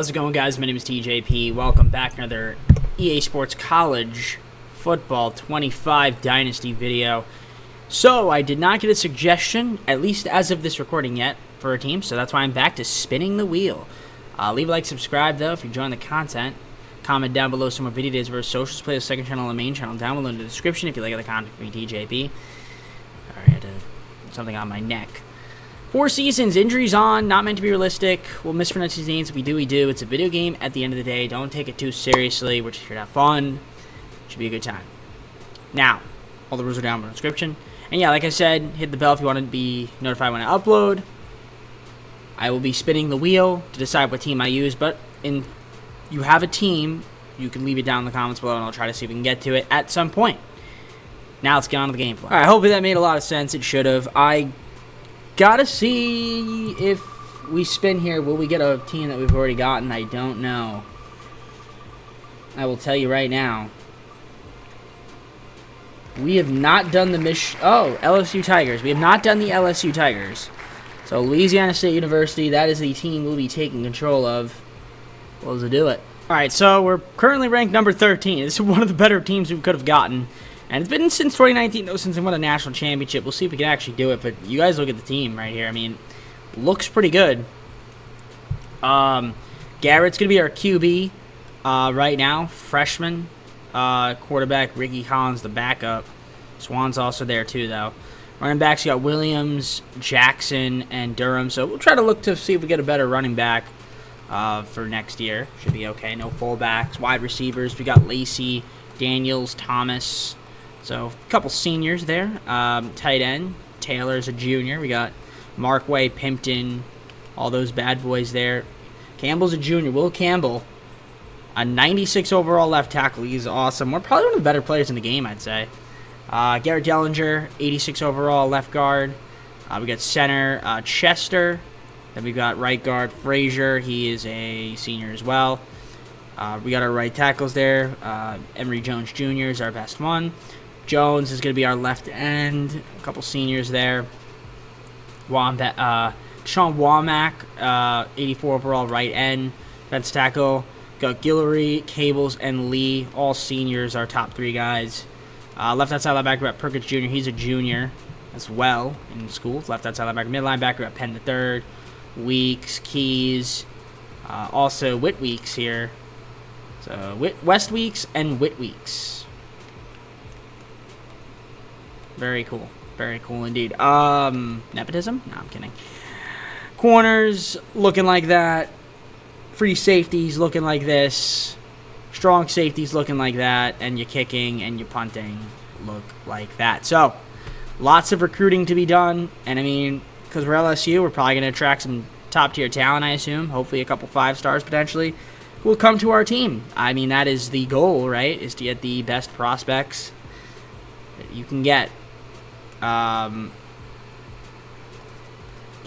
How's it going, guys? My name is TJP. Welcome back to another EA Sports College Football 25 Dynasty video. So, I did not get a suggestion, at least as of this recording yet, for a team, so that's why I'm back to spinning the wheel. Leave a like, subscribe, though, if you're enjoying the content. Comment down below some more video days versus socials. Play the second channel and the main channel down below in the description if you like the content from me, TJP. Alright, I had something on my neck. 4 seasons, injuries on, not meant to be realistic. We'll mispronounce these names. If we do, we do. It's a video game at the end of the day. Don't take it too seriously. We're just here to have fun. Should be a good time. Now, all the rules are down in the description. And yeah, like I said, hit the bell if you want to be notified when I upload. I will be spinning the wheel to decide what team I use. But if you have a team, you can leave it down in the comments below, and I'll try to see if we can get to it at some point. Now let's get on to the gameplay. All right, hopefully that made a lot of sense. It should have. I gotta see if we spin here. Will we get a team that we've already gotten? I don't know. I will tell you right now. We have not done the LSU Tigers. We have not done the LSU Tigers. So Louisiana State University, that is the team we'll be taking control of. Well, to do it. Alright, so we're currently ranked number 13. This is one of the better teams we could have gotten. And it's been since 2019, though, since we won a national championship. We'll see if we can actually do it. But you guys look at the team right here. I mean, looks pretty good. Garrett's going to be our QB right now. Freshman. Quarterback, Ricky Collins, the backup. Swan's also there, too, though. Running backs, you got Williams, Jackson, and Durham. So we'll try to look to see if we get a better running back for next year. Should be okay. No fullbacks. Wide receivers, we got Lacey, Daniels, Thomas. So, a couple seniors there. Tight end, Taylor's a junior. We got Markway, Pimpton, all those bad boys there. Campbell's a junior. Will Campbell, a 96 overall left tackle. He's awesome. We're probably one of the better players in the game, I'd say. Garrett Dellinger, 86 overall left guard. We got center, Chester. Then we've got right guard, Frazier. He is a senior as well. We got our right tackles there. Emory Jones Jr. is our best one. Jones is going to be our left end. A couple seniors there. Sean Womack, 84 overall right end. Defense tackle. Got Guillory, Cables, and Lee. All seniors, our top 3 guys. Left outside linebacker, we got Perkins Jr. He's a junior as well in school. Left outside linebacker. Mid linebacker, we got Penn III. Weeks, Keys. Also, Whit Weeks here. So, West Weeks and Whit Weeks. Very cool. Very cool indeed. Nepotism? No, I'm kidding. Corners looking like that. Free safeties looking like this. Strong safeties looking like that. And your kicking and your punting look like that. So, lots of recruiting to be done. And I mean, because we're LSU, we're probably going to attract some top-tier talent, I assume. Hopefully a couple 5 stars potentially will come to our team. I mean, that is the goal, right? Is to get the best prospects that you can get. So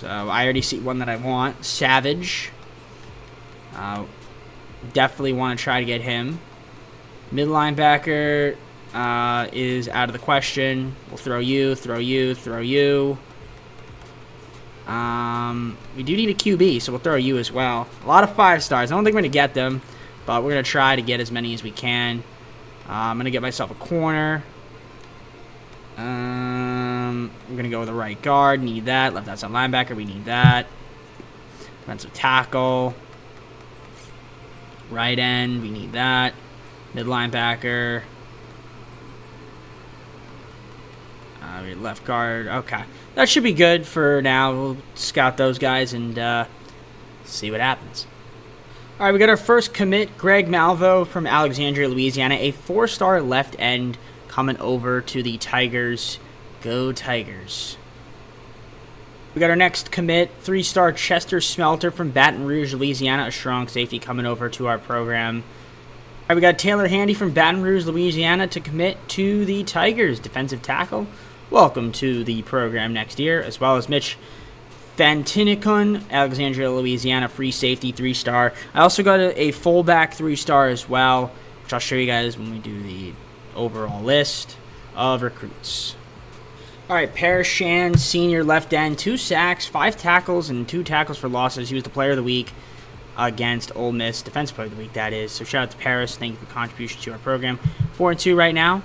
I already see one that I want. Savage. Definitely want to try to get him. Mid linebacker is out of the question. We'll throw you, throw you, throw you. We do need a QB, so we'll throw you as well. A lot of 5 stars. I don't think we're going to get them, but we're going to try to get as many as we can. I'm going to get myself a corner. We're going to go with the right guard. Need that. Left outside linebacker. We need that. Defensive tackle. Right end. We need that. Mid linebacker. Left guard. Okay. That should be good for now. We'll scout those guys and see what happens. All right, we got our first commit, Greg Malvo from Alexandria, Louisiana, a 4-star left end coming over to the Tigers. Go Tigers. We got our next commit, 3-star Chester Smelter from Baton Rouge, Louisiana, a strong safety coming over to our program. All right, we got Taylor Handy from Baton Rouge, Louisiana to commit to the Tigers, defensive tackle. Welcome to the program next year, as well as Mitch Fantinicun, Alexandria, Louisiana, free safety, 3-star. I also got a fullback 3-star as well, which I'll show you guys when we do the overall list of recruits. All right, Parrish Shan, senior left end, 2 sacks, 5 tackles, and 2 tackles for losses. He was the player of the week. against Ole Miss. Defensive Player of the Week, that is. So shout out to Paris. Thank you for contribution to our program. 4-2 right now,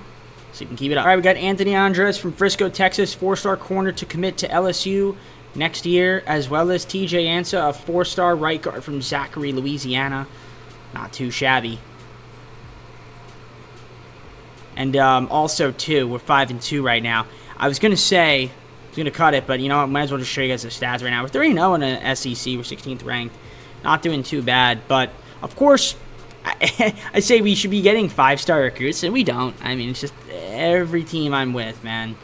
so you can keep it up. All right, we got Anthony Andres from Frisco, Texas, 4-star corner to commit to LSU next year, as well as TJ Ansa, a 4-star right guard from Zachary, Louisiana. Not too shabby. And also, too, we're 5-2 right now. I was going to say, I was going to cut it, but you know what? Might as well just show you guys the stats right now. We're 3-0 in the SEC. We're 16th ranked. Not doing too bad. But, of course, I say we should be getting 5-star recruits, and we don't. I mean, it's just every team I'm with, man.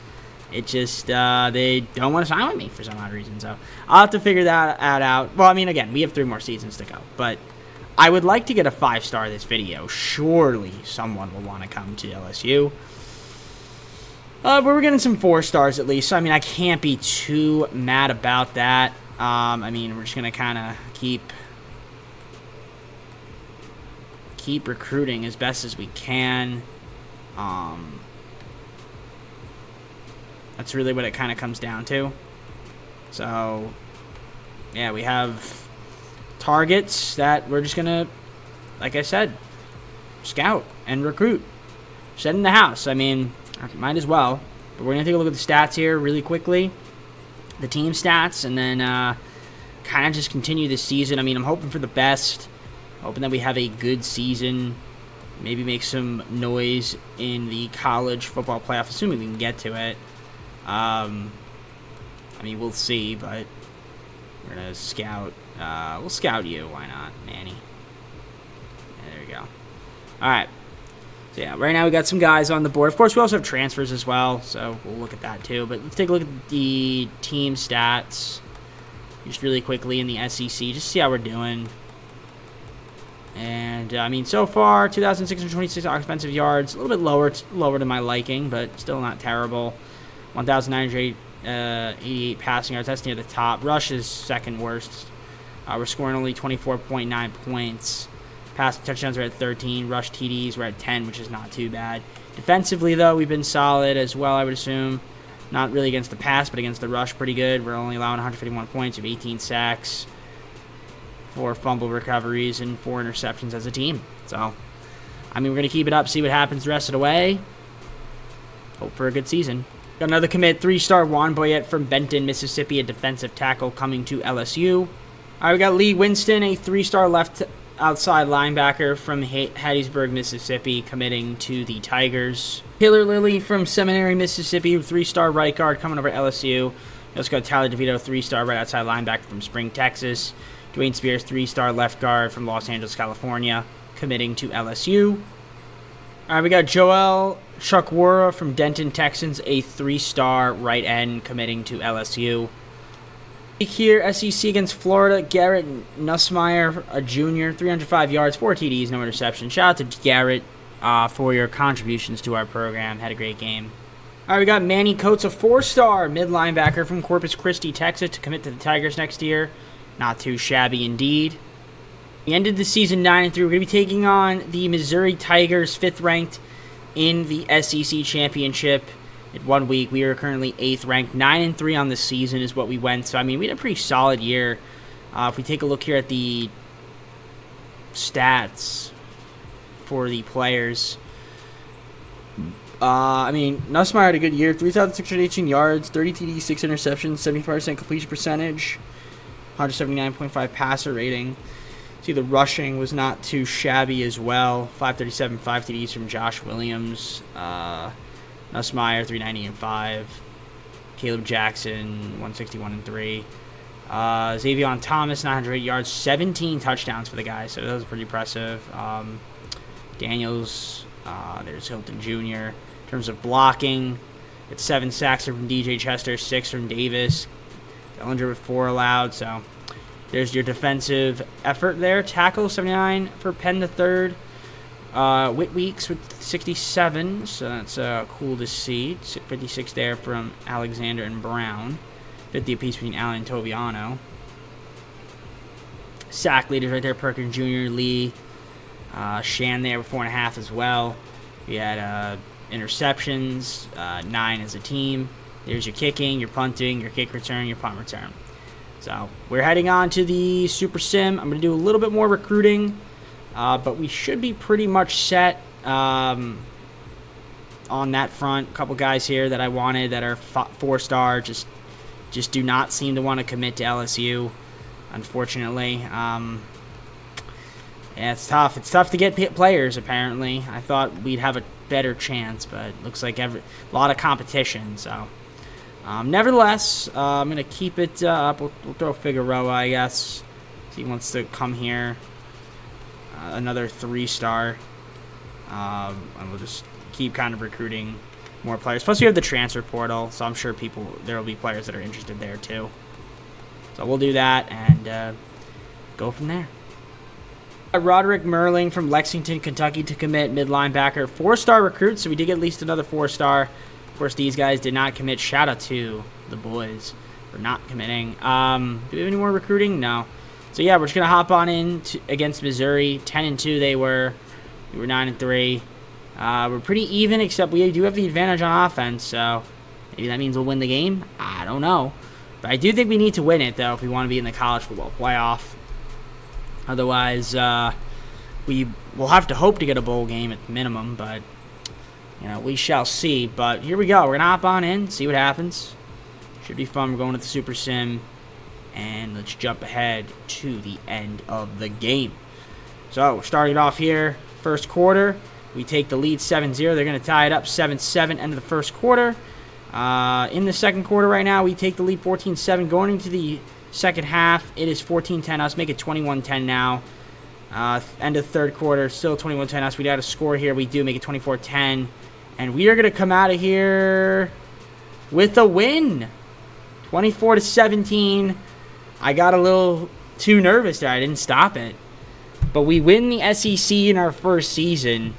It just, they don't want to sign with me for some odd reason. So, I'll have to figure that out. Well, I mean, again, we have 3 more seasons to go. But I would like to get a 5-star this video. Surely someone will want to come to LSU. But we're getting some 4 stars at least. So, I mean, I can't be too mad about that. I mean, we're just going to kind of keep recruiting as best as we can. That's really what it kind of comes down to. So, yeah, we have targets that we're just going to, like I said, scout and recruit. Set in the house. I mean, might as well. But we're going to take a look at the stats here really quickly. The team stats, and then kind of just continue this season. I mean, I'm hoping for the best. Hoping that we have a good season. Maybe make some noise in the college football playoff, assuming we can get to it. I mean, we'll see, but we're going to scout. We'll scout you. Why not, Manny? Yeah, there we go. All right. So, yeah, right now we got some guys on the board. Of course, we also have transfers as well, so we'll look at that too. But let's take a look at the team stats just really quickly in the SEC, just see how we're doing. And, I mean, so far, 2,626 offensive yards. A little bit lower to my liking, but still not terrible. 1,988 passing yards. That's near the top. Rush is second worst. We're scoring only 24.9 points. Passing touchdowns are at 13. Rush TDs we're at 10, which is not too bad. Defensively, though, we've been solid as well, I would assume. Not really against the pass, but against the rush, pretty good. We're only allowing 151 points. We have 18 sacks, 4 fumble recoveries, and 4 interceptions as a team. So, I mean, we're going to keep it up, see what happens the rest of the way. Hope for a good season. Got another commit, 3-star Juan Boyette from Benton, Mississippi, a defensive tackle coming to LSU. All right, we got Lee Winston, a 3-star left outside linebacker from Hattiesburg, Mississippi, committing to the Tigers. Taylor Lilly from Seminary, Mississippi, 3-star right guard coming over to LSU. We also got Tyler DeVito, 3-star right outside linebacker from Spring, Texas. Dwayne Spears, 3-star left guard from Los Angeles, California, committing to LSU. All right, we got Joel Chukwura from Denton, Texans, a 3-star right end committing to LSU. Here, SEC against Florida, Garrett Nussmeier, a junior, 305 yards, 4 TDs, no interception. Shout out to Garrett for your contributions to our program. Had a great game. All right, we got Manny Coates, a 4-star mid linebacker from Corpus Christi, Texas, to commit to the Tigers next year. Not too shabby indeed. We ended the season 9-3. We're going to be taking on the Missouri Tigers, 5th ranked in the SEC championship. In 1 week, we are currently 8th ranked. 9-3 on the season is what we went. So, I mean, we had a pretty solid year. If we take a look here at the stats for the players, I mean, Nussmeier had a good year. 3,618 yards, 30 TDs, 6 interceptions, 75% completion percentage, 179.5 passer rating. See, the rushing was not too shabby as well. 537, 5 TDs from Josh Williams. Nussmeier, 390 and 5. Caleb Jackson, 161 and 3. Xavier Thomas, 908 yards, 17 touchdowns for the guy, so that was pretty impressive. Daniels, there's Hilton Jr. In terms of blocking, it's 7 sacks from DJ Chester, 6 from Davis. Ellinger with 4 allowed, so there's your defensive effort there. Tackle, 79 for Penn the third. Whit Weeks with 67, so that's cool to see. 56 there from Alexander and Brown. 50 apiece between Allen and Toviano. Sack leaders right there, Perkins Jr., Lee. Shan there with 4.5 as well. We had interceptions, 9 as a team. There's your kicking, your punting, your kick return, your punt return. So we're heading on to the Super Sim. I'm going to do a little bit more recruiting, but we should be pretty much set on that front. A couple guys here that I wanted that are 4-star just do not seem to want to commit to LSU, unfortunately. Yeah, it's tough. It's tough to get players, apparently. I thought we'd have a better chance, but it looks like a lot of competition. So, nevertheless, I'm going to keep it up. We'll throw Figueroa, I guess. He wants to come here. Another 3-star. And we'll just keep kind of recruiting more players. Plus, we have the transfer portal, so I'm sure there will be players that are interested there, too. So we'll do that and go from there. Roderick Merling from Lexington, Kentucky to commit, mid-linebacker. 4-star recruit, so we did get at least another 4-star. Of course, these guys did not commit. Shout out to the boys for not committing. Do we have any more recruiting? No. So, yeah, we're just going to hop on in against Missouri. 10-2 they were. We were 9-3. We're pretty even, except we do have the advantage on offense, so maybe that means we'll win the game. I don't know. But I do think we need to win it, though, if we want to be in the college football playoff. Otherwise, we will have to hope to get a bowl game at the minimum, but, we shall see. But here we go. We're going to hop on in, see what happens. Should be fun. We're going to the Super Sim, and let's jump ahead to the end of the game. So, starting off here, first quarter, we take the lead 7-0. They're going to tie it up 7-7 end of the first quarter. In the second quarter right now, we take the lead 14-7. Going into the second half, it is 14-10 us. Make it 21-10 now. End of third quarter, still 21-10 us. We got a score here. We do make it 24-10. And we are going to come out of here with a win. 24-17. I got a little too nervous there. I didn't stop it. But we win the SEC in our first season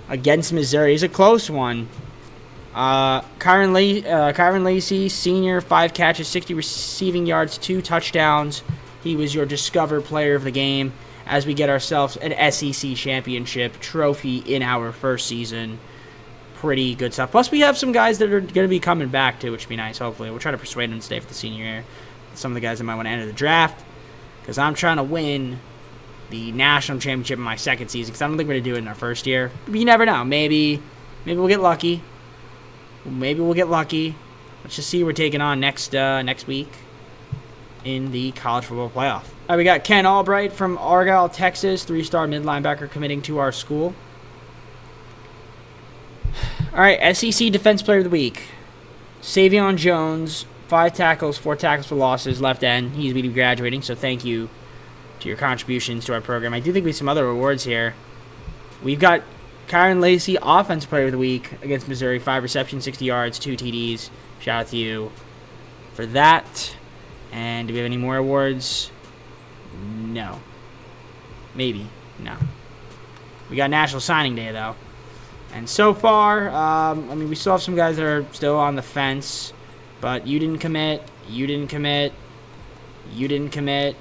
against Missouri. It's a close one. Kyron Lacey, senior, 5 catches, 60 receiving yards, 2 touchdowns. He was your Discover Player of the Game as we get ourselves an SEC championship trophy in our first season. Pretty good stuff. Plus, we have some guys that are going to be coming back, too, which would be nice, hopefully. We'll try to persuade them to stay for the senior year. Some of the guys that might want to enter the draft, because I'm trying to win the national championship in my second season, because I don't think we're going to do it in our first year. But you never know. Maybe we'll get lucky. Maybe we'll get lucky. Let's just see who we're taking on next week in the college football playoff. All right, we got Ken Albright from Argyle, Texas, 3-star mid-linebacker committing to our school. All right, SEC Defense Player of the Week. Savion Jones, 5 tackles, 4 tackles for losses, left end. He's going to be graduating, so thank you to your contributions to our program. I do think we have some other awards here. We've got Kyron Lacey, Offensive Player of the Week against Missouri. 5 receptions, 60 yards, 2 TDs. Shout out to you for that. And do we have any more awards? No. Maybe. No. We got National Signing Day, though. And so far, we still have some guys that are still on the fence. But you didn't commit. You didn't commit. You didn't commit.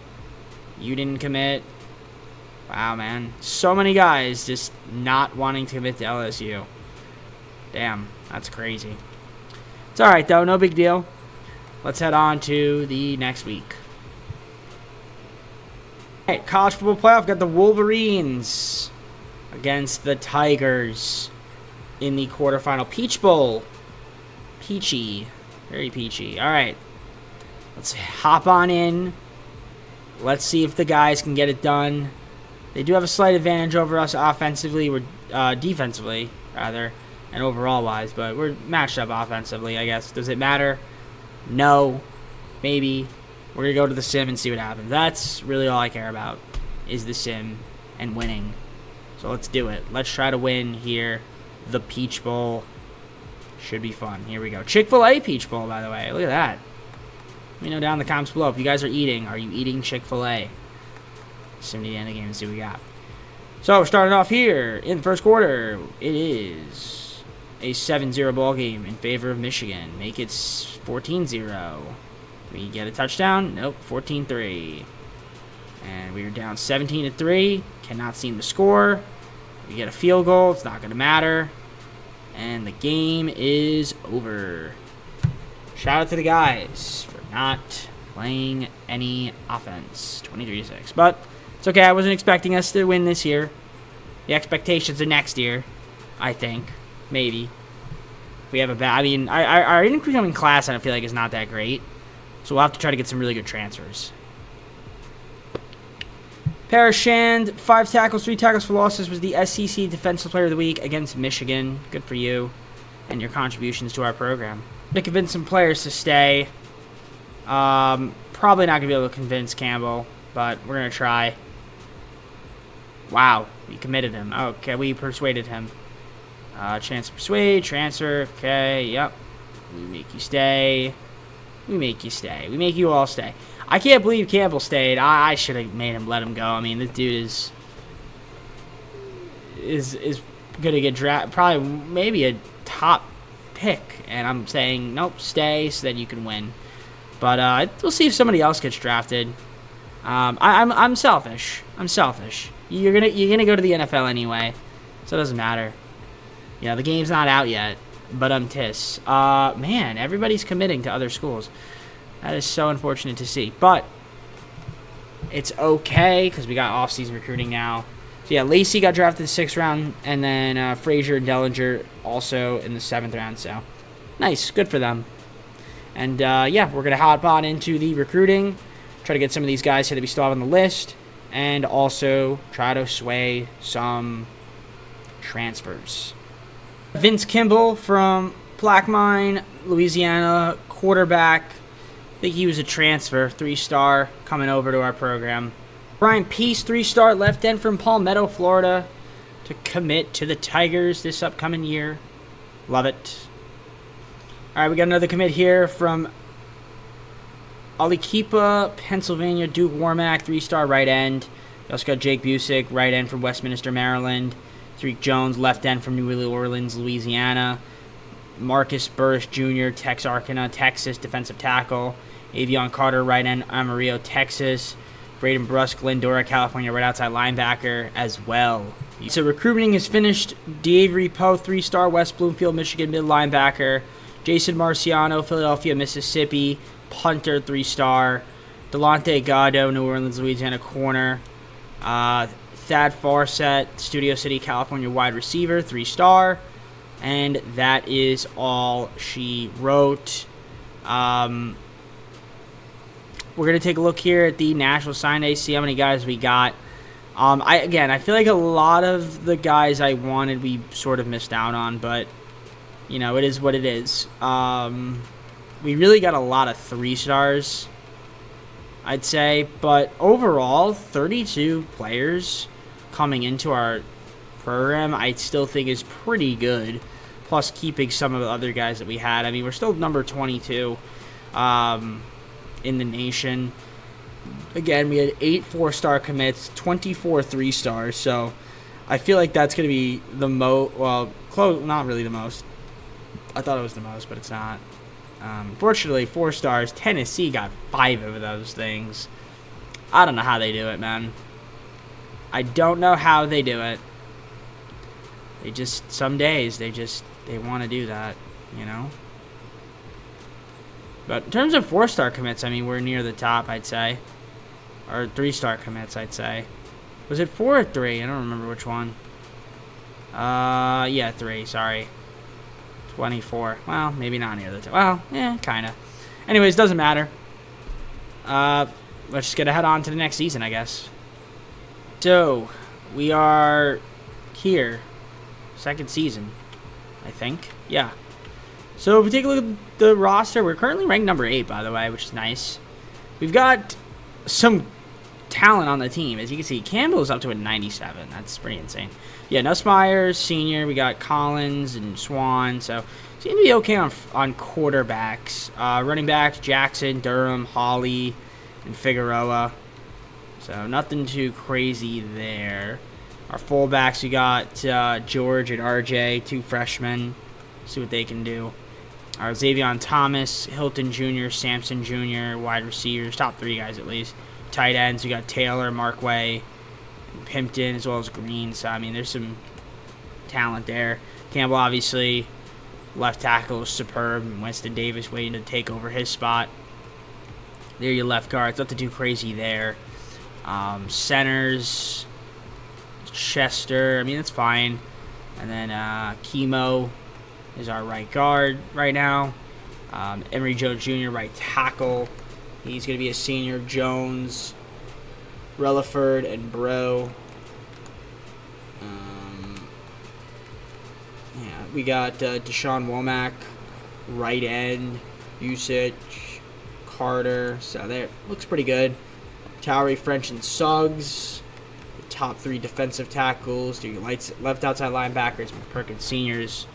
You didn't commit. Wow, man. So many guys just not wanting to commit to LSU. Damn, that's crazy. It's all right, though. No big deal. Let's head on to the next week. All right, college football playoff. Got the Wolverines against the Tigers in the quarterfinal. Peach Bowl. Peachy. Very peachy. All right. Let's hop on in. Let's see if the guys can get it done. They do have a slight advantage over us offensively, defensively, rather, and overall-wise, but we're matched up offensively, I guess. Does it matter? No. Maybe. We're going to go to the sim and see what happens. That's really all I care about, is the sim and winning. So let's do it. Let's try to win here. The Peach Bowl should be fun. Here we go. Chick-fil-A Peach Bowl, by the way. Look at that. Let me know down in the comments below if you guys are eating. Are you eating Chick-fil-A? Sim to the end of the game and see what we got. So, starting off here in the first quarter, it is a 7-0 ball game in favor of Michigan. Make it 14-0. We get a touchdown? Nope, 14-3. And we are down 17-3. Cannot seem to score. We get a field goal. It's not going to matter. And the game is over. Shout out to the guys for not playing any offense. 23-6. But it's okay. I wasn't expecting us to win this year. The expectations are next year, I think. Maybe. If we have a bad... I mean, our incoming class, I don't feel like, is not that great. So we'll have to try to get some really good transfers. Parashand, 5 tackles, 3 tackles for losses, was the SEC Defensive Player of the Week against Michigan. Good for you and your contributions to our program. To convince some players to stay. Probably not going to be able to convince Campbell, but we're going to try. Wow, we committed him. Okay, we persuaded him. Chance to persuade, transfer. Okay, yep. We make you stay. We make you stay. We make you all stay. I can't believe Campbell stayed. I should have made him let him go. I mean, this dude is gonna get drafted, probably maybe a top pick, and I'm saying nope, stay so that you can win. But we'll see if somebody else gets drafted. I'm selfish. I'm selfish. You're gonna go to the NFL anyway, so it doesn't matter. You know, the game's not out yet, but I'm tiss. Man, everybody's committing to other schools. That is so unfortunate to see. But it's okay because we got off-season recruiting now. So, yeah, Lacey got drafted in the 6th round, and then Frazier and Dellinger also in the 7th round. So, nice. Good for them. And, yeah, we're going to hop on into the recruiting, try to get some of these guys here that we still have on the list, and also try to sway some transfers. Vince Kimball from Plaquemine, Louisiana, quarterback. I think he was a transfer, 3-star, coming over to our program. Brian Peace, 3-star, left end from Palmetto, Florida, to commit to the Tigers this upcoming year. Love it. All right, we got another commit here from Aliquippa, Pennsylvania, Duke Warmack, 3-star, right end. We also got Jake Busick, right end from Westminster, Maryland. Tariq Jones, left end from New Orleans, Louisiana. Marcus Burris Jr., Texarkana, Texas, defensive tackle. Avion Carter, right end, Amarillo, Texas. Braden Brusk, Glendora, California, right outside linebacker as well. So recruiting is finished. D'Avery Poe, 3-star, West Bloomfield, Michigan, mid linebacker. Jason Marciano, Philadelphia, Mississippi, punter, 3-star. Delonte Gatto, New Orleans, Louisiana, corner. Thad Farset, Studio City, California, wide receiver, 3-star. And that is all she wrote. We're going to take a look here at the National Sign Day, see how many guys we got. I feel like a lot of the guys I wanted we sort of missed out on, but, you know, it is what it is. We really got a lot of 3-stars, I'd say. But overall, 32 players coming into our program, I still think is pretty good. Plus keeping some of the other guys that we had. I mean, we're still number 22 in the nation. Again, we had 8 4-star commits, 24 3-stars. So I feel like that's going to be the most. Well, close, not really the most. I thought it was the most, but it's not. Fortunately, 4 stars. Tennessee got 5 of those things. I don't know how they do it, man. I don't know how they do it. They just, some days, they want to do that, you know? But in terms of 4-star commits, I mean, we're near the top, I'd say. Or 3-star commits, I'd say. Was it 4 or 3? I don't remember which one. Yeah, 3, sorry. 24. Well, maybe not near the top. Well, yeah, kind of. Anyways, doesn't matter. Let's just get head on to the next season, I guess. So, we are here. 2nd season, I think. Yeah. So, if we take a look at the roster, we're currently ranked number 8, by the way, which is nice. We've got some talent on the team. As you can see, Campbell's up to a 97. That's pretty insane. Yeah, Nussmeier, senior. We got Collins and Swan. So, seem to be okay on quarterbacks. Running backs, Jackson, Durham, Hawley, and Figueroa. So, nothing too crazy there. Our fullbacks, we got George and RJ, 2 freshmen. See what they can do. Our Xavion Thomas, Hilton Jr., Sampson Jr., wide receivers, top 3 guys at least. Tight ends, we got Taylor, Markway, Pimpton, as well as Green. So, I mean, there's some talent there. Campbell, obviously, left tackle is superb. And Winston Davis waiting to take over his spot. There, your left guards. Nothing too crazy there. Centers, Chester. I mean, that's fine. And then Chemo is our right guard right now. Emory Jones Jr., right tackle. He's going to be a senior. Jones, Relaford, and Bro. We got Deshaun Womack, right end. Usage, Carter. So there, looks pretty good. Towery, French, and Suggs. The top 3 defensive tackles. Do your left outside linebackers. Perkins Senior's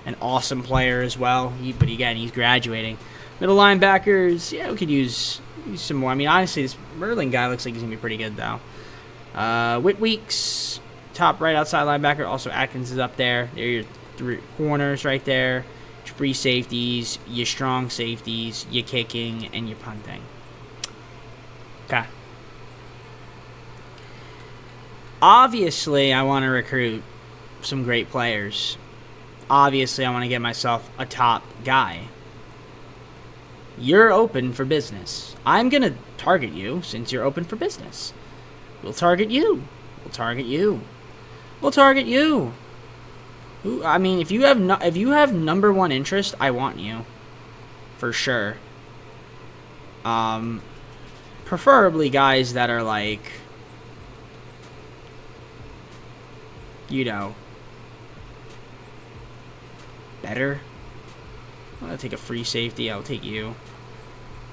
an awesome player as well. But again, he's graduating. Middle linebackers, yeah, we could use some more. I mean, honestly, this Merlin guy looks like he's going to be pretty good, though. Whitweeks, top right outside linebacker. Also, Atkins is up there. There are your 3 corners right there. Free safeties, your strong safeties, your kicking, and your punting. Okay. Obviously, I want to recruit some great players. Obviously, I want to get myself a top guy. You're open for business. I'm going to target you since you're open for business. We'll target you. We'll target you. We'll target you. I mean, if you have number 1 interest, I want you, for sure. Preferably guys that are like, better. I'll take a free safety. I'll take you.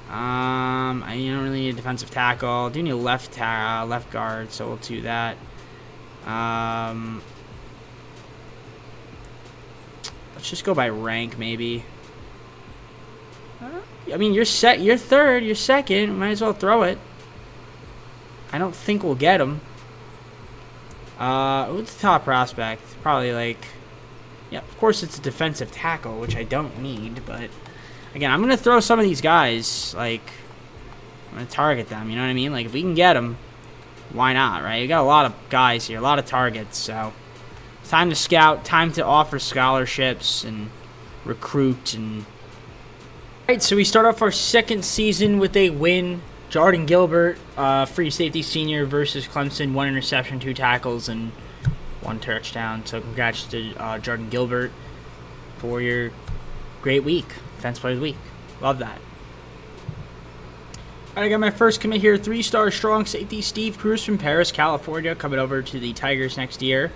I don't really need a defensive tackle. I do need a left guard, so we'll do that. Let's just go by rank, maybe. I mean, you're third, you're second. Might as well throw it. I don't think we'll get him. What's the top prospect? Probably yeah, of course it's a defensive tackle, which I don't need. But again, I'm gonna throw some of these guys. I'm gonna target them. You know what I mean? If we can get them, why not, right? You got a lot of guys here, a lot of targets, so. Time to scout, time to offer scholarships and recruit. Alright, so we start off our second season with a win. Jordan Gilbert, free safety senior versus Clemson. 1 interception, 2 tackles, and 1 touchdown. So congrats to Jordan Gilbert for your great week. Defense Player of the Week. Love that. Alright, I got my first commit here. 3-star strong safety Steve Cruz from Paris, California, coming over to the Tigers next year.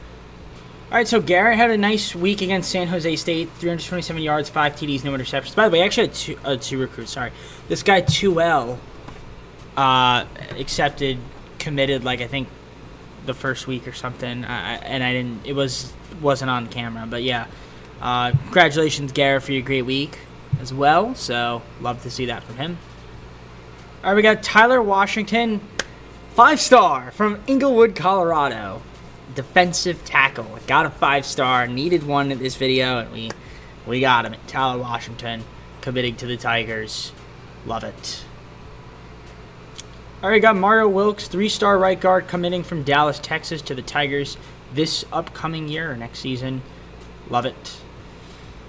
All right, so Garrett had a nice week against San Jose State, 327 yards, 5 TDs, no interceptions. By the way, I actually had two recruits, sorry. This guy, 2L, committed, I think, the first week or something, and I didn't, wasn't on camera, but yeah. Congratulations, Garrett, for your great week as well, so love to see that from him. All right, we got Tyler Washington, 5-star from Inglewood, Colorado. Defensive tackle. Got a 5-star. Needed one in this video, and we got him. Tyler Washington committing to the Tigers. Love it. All right, got Mario Wilkes, 3-star right guard, committing from Dallas, Texas to the Tigers this upcoming year or next season. Love it.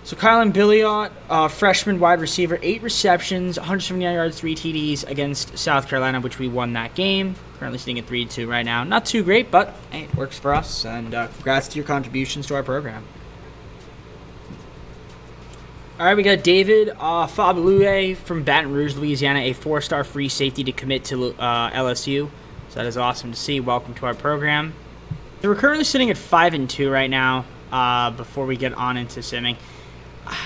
So Kylan Billiot, freshman wide receiver, 8 receptions, 179 yards, 3 TDs against South Carolina, which we won that game. Currently sitting at 3-2 right now. Not too great, but hey, it works for us. And congrats to your contributions to our program. All right, we got David Fabalue from Baton Rouge, Louisiana, a 4-star free safety to commit to LSU. So that is awesome to see. Welcome to our program. So we're currently sitting at 5-2 right now. Before we get on into simming.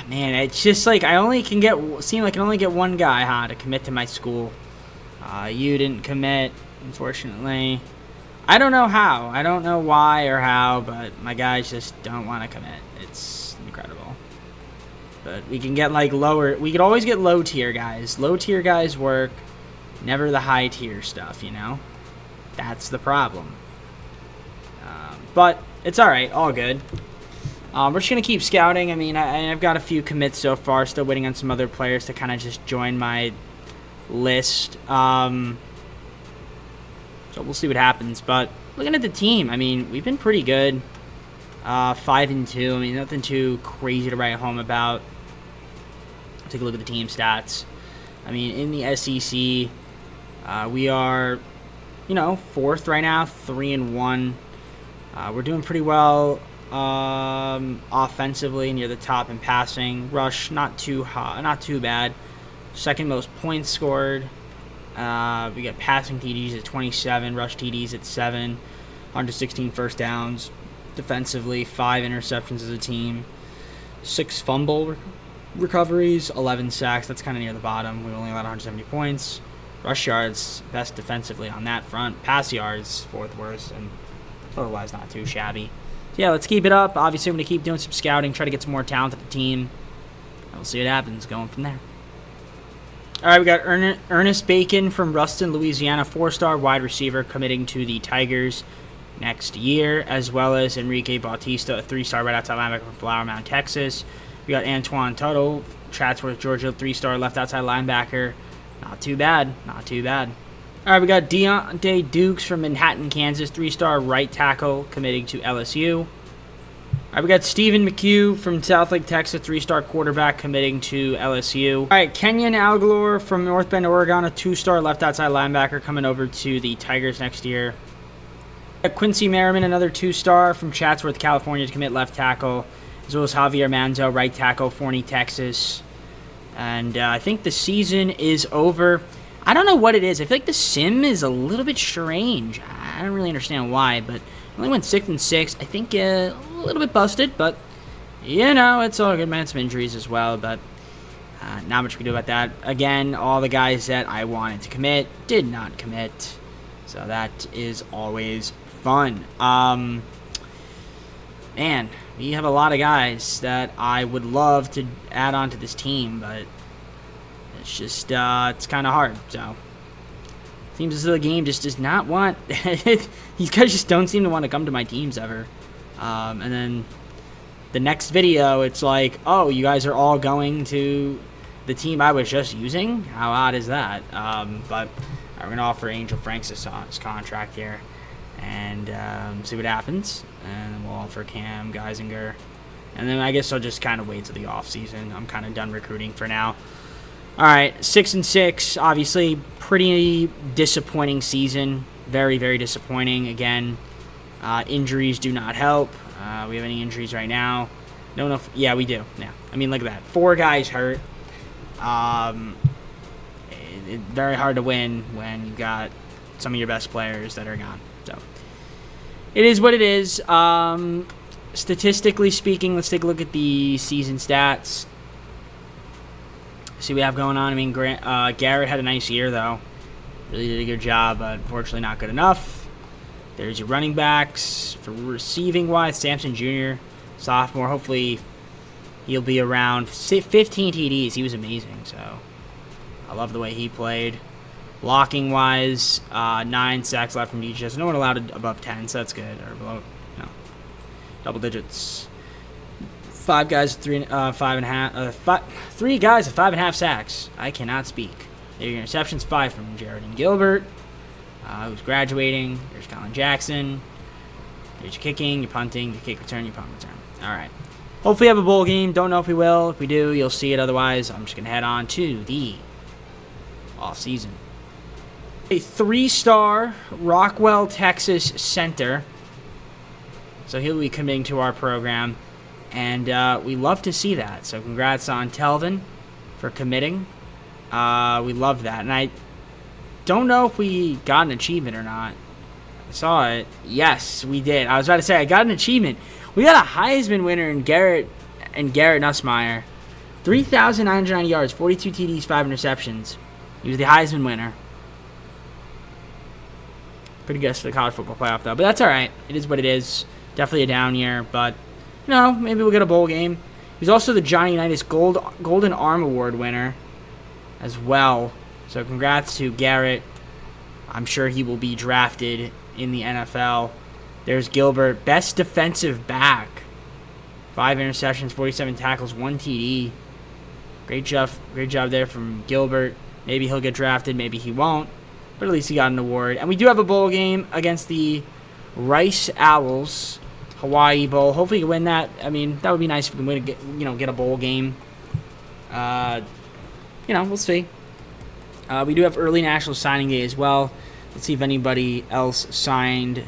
Man, it's just I only can get one guy, to commit to my school. You didn't commit, unfortunately. I don't know how. I don't know why or how, but my guys just don't want to commit. It's incredible. But we can get lower. We could always get low tier guys. Low tier guys work. Never the high tier stuff, That's the problem. But it's all right. All good. We're just going to keep scouting. I mean, I've got a few commits so far. Still waiting on some other players to kind of just join my list. So we'll see what happens. But looking at the team, I mean, we've been pretty good. 5-2. I mean, nothing too crazy to write home about. Take a look at the team stats. I mean, in the SEC, We are, fourth right now, 3-1. We're doing pretty well offensively, near the top in passing. Rush, not too bad. Second most points scored. We got passing TDs at 27, rush TDs at 7, 116 first downs. Defensively, 5 interceptions as a team, 6 fumble recoveries, 11 sacks. That's kind of near the bottom. We only allowed 170 points. Rush yards, best defensively on that front. Pass yards, 4th worst, and otherwise not too shabby. So yeah, let's keep it up. Obviously, I'm going to keep doing some scouting, try to get some more talent to the team. We'll see what happens going from there. All right, we got Ernest Bacon from Ruston, Louisiana, 4-star wide receiver committing to the Tigers next year, as well as Enrique Bautista, a 3-star right outside linebacker from Flower Mound, Texas. We got Antoine Tuttle, Chatsworth, Georgia, 3-star left outside linebacker. Not too bad. All right, we got Deontay Dukes from Manhattan, Kansas, 3-star right tackle committing to LSU. All right, we got Stephen McHugh from Southlake, Texas, 3-star quarterback committing to LSU. All right, Kenyon Algalore from North Bend, Oregon, a 2-star left outside linebacker coming over to the Tigers next year. Quincy Merriman, another 2-star from Chatsworth, California, to commit left tackle, as well as Javier Manzo, right tackle, Forney, Texas. And I think the season is over. I don't know what it is. I feel like the sim is a little bit strange. I don't really understand why, but only went 6-6. I think a little bit busted, but it's all good. Man, some injuries as well, but not much we can do about that. Again, all the guys that I wanted to commit did not commit, so that is always fun. Man, we have a lot of guys that I would love to add on to this team, but it's just it's kind of hard. So seems as though the game just does not want. These guys just don't seem to want to come to my teams ever. And then the next video, it's like, oh, you guys are all going to the team I was just using. How odd is that? But we're gonna offer Angel Franks his contract here, and see what happens. And then we'll offer Cam Geisinger, and then I guess I'll just kind of wait till the offseason. I'm kind of done recruiting for now. All right, 6-6. Obviously, pretty disappointing season. Very, very disappointing. Again, injuries do not help. We have any injuries right now? Don't know. Yeah, we do. Yeah, I mean, look at that. 4 guys hurt. Very hard to win when you've got some of your best players that are gone. So it is what it is. Statistically speaking, let's take a look at the season stats. See what we have going on. I mean, Garrett had a nice year, though. Really did a good job, but unfortunately not good enough. There's your running backs. For receiving-wise, Sampson Jr., sophomore. Hopefully he'll be around 15 TDs. He was amazing, so I love the way he played. Blocking-wise, 9 sacks left from DJs. No one allowed above 10, so that's good. Or below, double digits. 3 guys at 5.5 sacks. I cannot speak. There are your interceptions, 5 from Jared and Gilbert, who's graduating. There's Colin Jackson. There's your kicking, your punting, your kick return, your punt return. All right. Hopefully we have a bowl game. Don't know if we will. If we do, you'll see it. Otherwise, I'm just going to head on to the offseason. A 3-star Rockwell, Texas center. So he'll be committing to our program. And we love to see that. So congrats on Telvin for committing. We love that. And I don't know if we got an achievement or not. I saw it. Yes, we did. I was about to say, I got an achievement. We got a Heisman winner in Garrett Nussmeier. 3,909 yards, 42 TDs, 5 interceptions. He was the Heisman winner. Pretty good for the college football playoff, though. But that's all right. It is what it is. Definitely a down year, but maybe we'll get a bowl game. He's also the Johnny Unitas Golden Arm Award winner as well. So congrats to Garrett. I'm sure he will be drafted in the NFL. There's Gilbert, best defensive back. 5 interceptions, 47 tackles, 1 TD. Great job there from Gilbert. Maybe he'll get drafted, maybe he won't. But at least he got an award. And we do have a bowl game against the Rice Owls. Hawaii Bowl. Hopefully you win that. I mean, that would be nice if we can get a bowl game. We'll see. We do have early National Signing Day as well. Let's see if anybody else signed.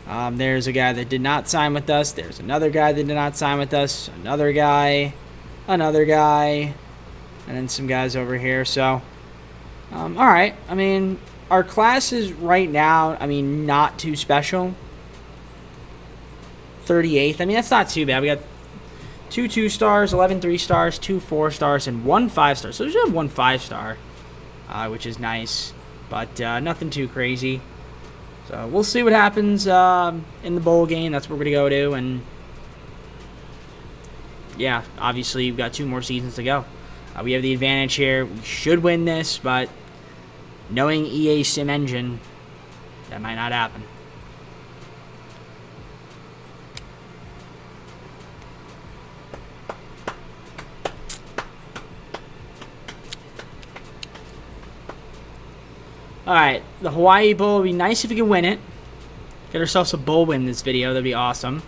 There's a guy that did not sign with us. There's another guy that did not sign with us. Another guy, and then some guys over here. So, all right. I mean, our class is right now, not too special. 38th. I mean, that's not too bad. We got 2 2-stars, 11 3-stars, 2 4-stars, and 1 5-star. So we should have 1 5-star, which is nice, but nothing too crazy. So we'll see what happens in the bowl game. That's what we're going to go to. And, yeah, obviously we've got 2 more seasons to go. We have the advantage here. We should win this, but knowing EA Sim Engine, that might not happen. Alright, the Hawaii Bowl would be nice if we could win it. Get ourselves a bowl win this video. That'd be awesome.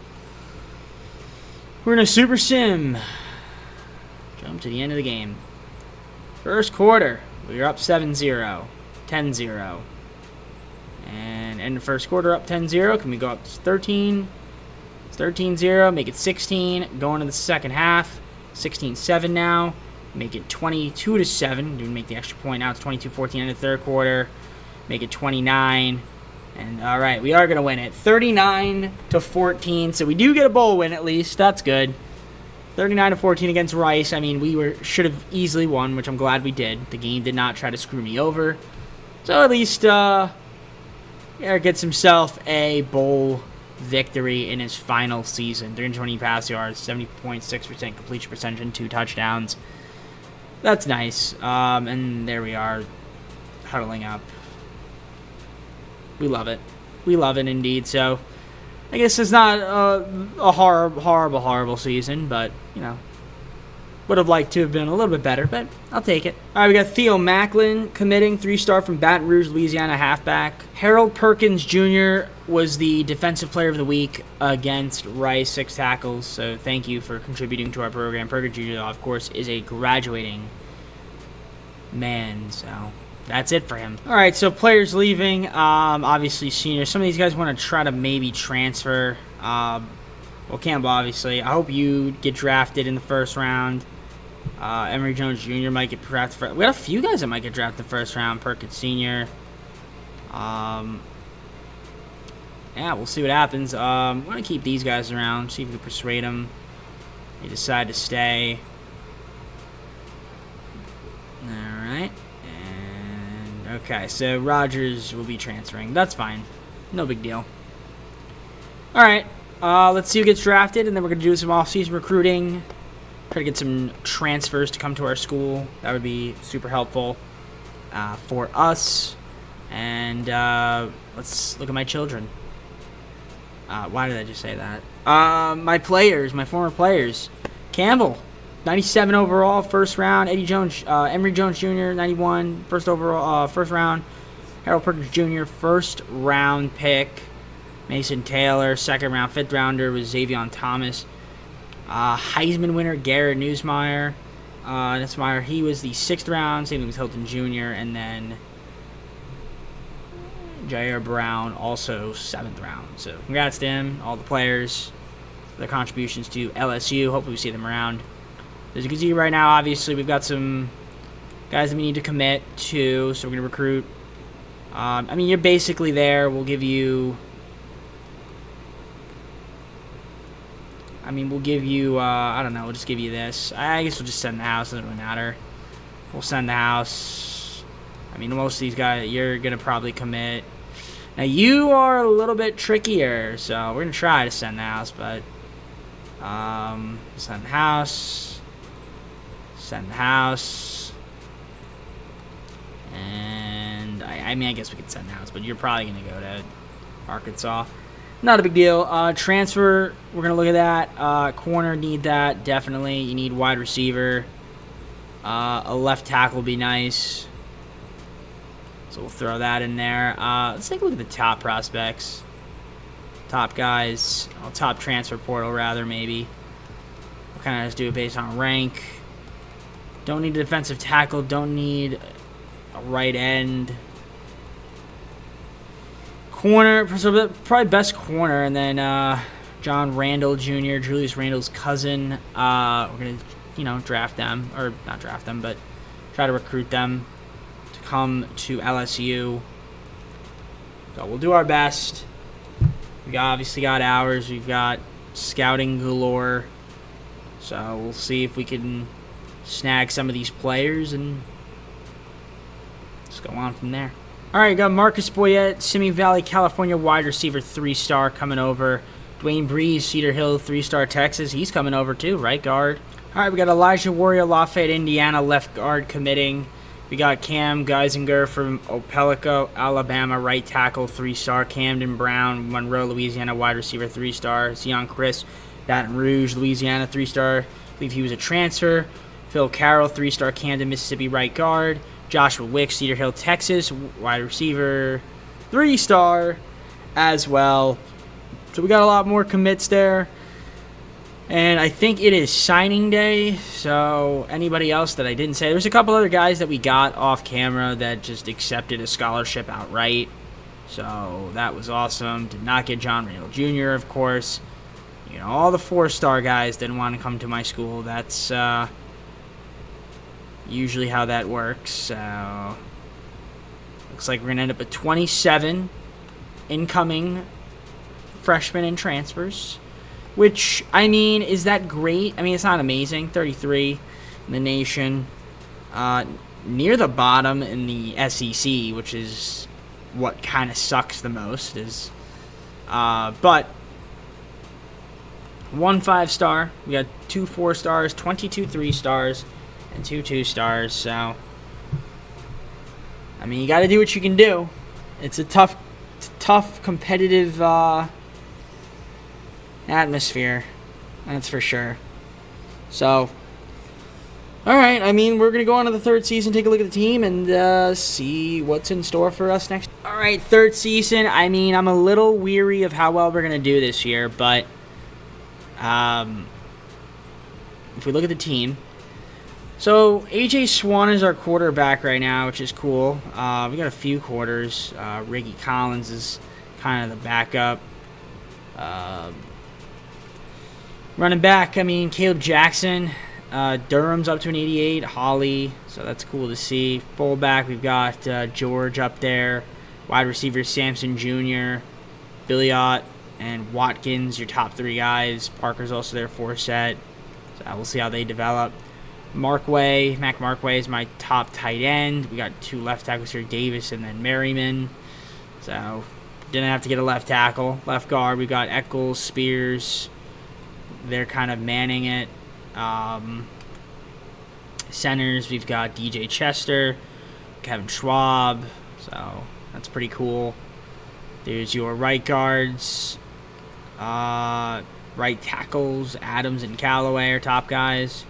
We're in a Super Sim. Jump to the end of the game. First quarter. We are up 7-0. 10-0. And end the first quarter up 10-0. Can we go up to 13? It's 13-0. Make it 16. Going to the second half. 16-7 now. Make it 22-7. Do make the extra point now. It's 22-14 in the third quarter. Make it 29. And all right, we are going to win it. 39-14. So we do get a bowl win at least. That's good. 39-14 against Rice. I mean, should have easily won, which I'm glad we did. The game did not try to screw me over. So at least Eric gets himself a bowl victory in his final season. 320 pass yards, 70.6% completion percentage, and 2 touchdowns. That's nice. And there we are, huddling up. We love it. We love it indeed. So, I guess it's not a horrible season, but, would have liked to have been a little bit better, but I'll take it. All right, we got Theo Macklin committing, 3-star from Baton Rouge, Louisiana, halfback. Harold Perkins Jr. was the Defensive Player of the Week against Rice, 6 tackles, so thank you for contributing to our program. Perkins Jr., of course, is a graduating man, so that's it for him. All right, so players leaving, obviously seniors. Some of these guys want to try to maybe transfer. Well, Campbell, obviously. I hope you get drafted in the first round. Emory Jones Jr. might get drafted. We got a few guys that might get drafted in the first round. Perkins Sr. Yeah, we'll see what happens. I'm going to keep these guys around, see if we can persuade them. They decide to stay. Alright. And, okay, so Rogers will be transferring. That's fine. No big deal. Alright, let's see who gets drafted, and then we're going to do some off-season recruiting. Try to get some transfers to come to our school. That would be super helpful for us. And let's look at my children. Why did I just say that? My former players. Campbell, 97 overall, first round. Emory Jones Jr., 91, first round. Harold Perkins Jr., first round pick. Mason Taylor, second round. Fifth rounder was Xavion Thomas. Heisman winner Garrett Nussmeier. He was the 6th round. Same thing with Hilton Jr. And then Jair Brown, also 7th round. So congrats to him, all the players, their contributions to LSU. Hopefully we see them around. As you can see right now, obviously we've got some guys that we need to commit to, so we're going to recruit. You're basically there. We'll give you... I don't know, we'll just give you this. I guess we'll just send the house, doesn't really matter. We'll send the house. Most of these guys, you're going to probably commit. Now, you are a little bit trickier, so we're going to try to send the house, but send the house. Send the house. And, I guess we could send the house, but you're probably going to go to Arkansas. Not a big deal. Transfer, we're going to look at that. Corner, need that, definitely. You need wide receiver. A left tackle would be nice. So we'll throw that in there. Let's take a look at the top prospects. Top guys. Top transfer portal, rather, maybe. We'll kind of just do it based on rank. Don't need a defensive tackle. Don't need a right end. Corner, so probably best corner, and then John Randall Jr., Julius Randall's cousin. We're going to, draft them, or not draft them, but try to recruit them to come to LSU. So we'll do our best. We obviously got hours. We've got scouting galore. So we'll see if we can snag some of these players and just go on from there. All right, got Marcus Boyette, Simi Valley, California wide receiver, 3-star coming over. Dwayne Breeze, Cedar Hill, 3-star Texas. He's coming over too, right guard. All right, we got Elijah Warrior, Lafayette, Indiana, left guard committing. We got Cam Geisinger from Opelika, Alabama, right tackle, 3-star. Camden Brown, Monroe, Louisiana, wide receiver, 3-star. Zion Chris, Baton Rouge, Louisiana, 3-star. I believe he was a transfer. Phil Carroll, 3-star, Camden, Mississippi, right guard. Joshua Wicks, Cedar Hill, Texas, wide receiver, 3-star as well. So we got a lot more commits there. And I think it is signing day, so anybody else that I didn't say. There's a couple other guys that we got off camera that just accepted a scholarship outright. So that was awesome. Did not get John Randall Jr., of course. All the 4-star guys didn't want to come to my school. That's usually how that works. So looks like we're going to end up at 27 incoming freshmen and transfers. Which, is that great? It's not amazing. 33 in the nation. Near the bottom in the SEC, which is what kind of sucks the most. But 1 5-star. We got 2 4-stars, 22 3-stars, and 2 2-stars. So, you got to do what you can do. It's a tough, competitive atmosphere, that's for sure. So, all right, we're going to go on to the third season, take a look at the team, and see what's in store for us next. All right, third season, I'm a little weary of how well we're going to do this year, but if we look at the team, so A.J. Swan is our quarterback right now, which is cool. We got a few quarters. Ricky Collins is kind of the backup. Running back, Caleb Jackson. Durham's up to an 88. Holly, so that's cool to see. Fullback, we've got George up there. Wide receiver, Samson Jr., Billiot, and Watkins, your top 3 guys. Parker's also there for set. So we'll see how they develop. Mac Markway is my top tight end. We got 2 left tackles here, Davis and then Merriman. So didn't have to get a left tackle. Left guard, we got Eccles, Spears. They're kind of manning it. Centers, we've got DJ Chester, Kevin Schwab. So that's pretty cool. There's your right guards. Right tackles, Adams and Callaway are top guys.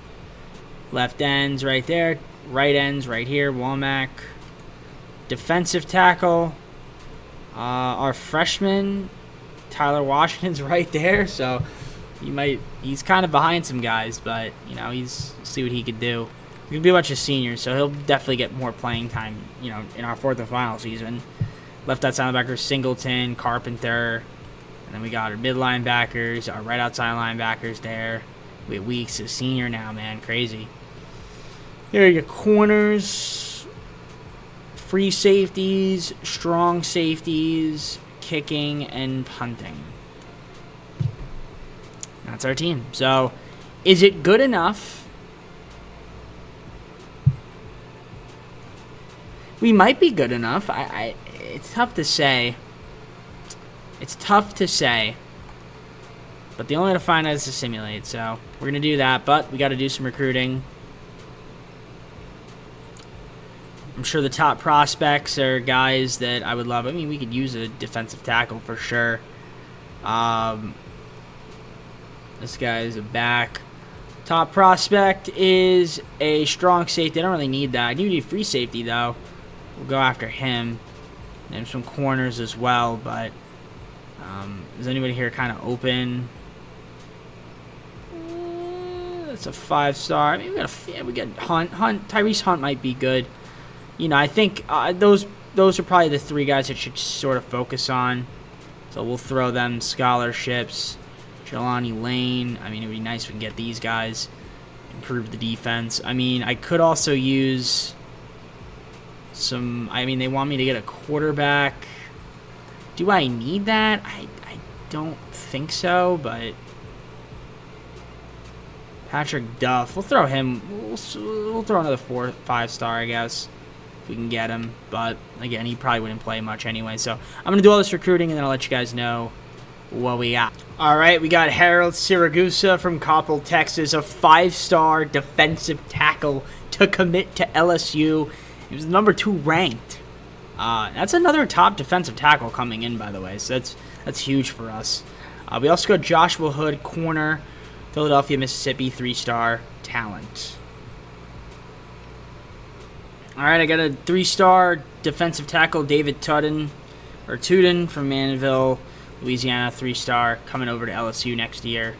Left ends right there. Right ends right here, Womack. Defensive tackle. Our freshman, Tyler Washington's right there. So he's kind of behind some guys, but he's see what he could do. There's gonna be a bunch of seniors, so he'll definitely get more playing time, in our 4th and final season. Left outside linebacker, Singleton, Carpenter, and then we got our mid linebackers, our right outside linebackers there. We have Weeks, a senior now, man, crazy. Here are your corners, free safeties, strong safeties, kicking, and punting. That's our team. So, is it good enough? We might be good enough. It's tough to say. But the only way to find out is to simulate. So, we're going to do that. But we got to do some recruiting. I'm sure the top prospects are guys that I would love. We could use a defensive tackle for sure. This guy is a back. Top prospect is a strong safety. I don't really need that. I do need free safety, though. We'll go after him. And some corners as well, but is anybody here kind of open? That's a 5-star. We got Hunt. Tyrese Hunt might be good. I think those are probably the 3 guys that should sort of focus on. So we'll throw them scholarships. Jelani Lane. I mean, it would be nice if we can get these guys. Improve the defense. I mean, I could also use some... I mean, they want me to get a quarterback. Do I need that? I don't think so, but... Patrick Duff. We'll throw him. We'll throw another 5-star, I guess, if we can get him. But, again, he probably wouldn't play much anyway. So, I'm going to do all this recruiting, and then I'll let you guys know what we got. All right, we got Harold Siragusa from Coppell, Texas, a 5-star defensive tackle to commit to LSU. He was number 2 ranked. That's another top defensive tackle coming in, by the way. So, that's huge for us. We also got Joshua Hood, corner, Philadelphia, Mississippi, 3-star talent. All right, I got a 3-star defensive tackle, David Tudden from Manville, Louisiana, 3-star, coming over to LSU next year.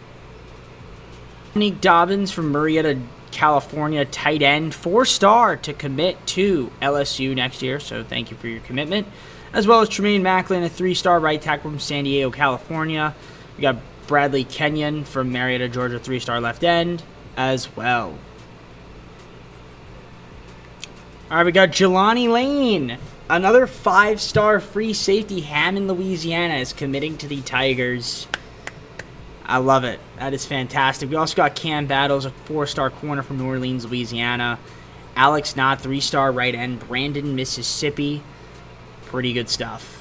Nick Dobbins from Murrieta, California, tight end, 4-star to commit to LSU next year, so thank you for your commitment. As well as Tremaine Macklin, a 3-star right tackle from San Diego, California. We got Bradley Kenyon from Marietta, Georgia, 3-star left end as well. All right, we got Jelani Lane, another 5-star free safety. Hammond, Louisiana, is committing to the Tigers. I love it. That is fantastic. We also got Cam Battles, a 4-star corner from New Orleans, Louisiana. Alex Knott, 3-star right end, Brandon, Mississippi. Pretty good stuff.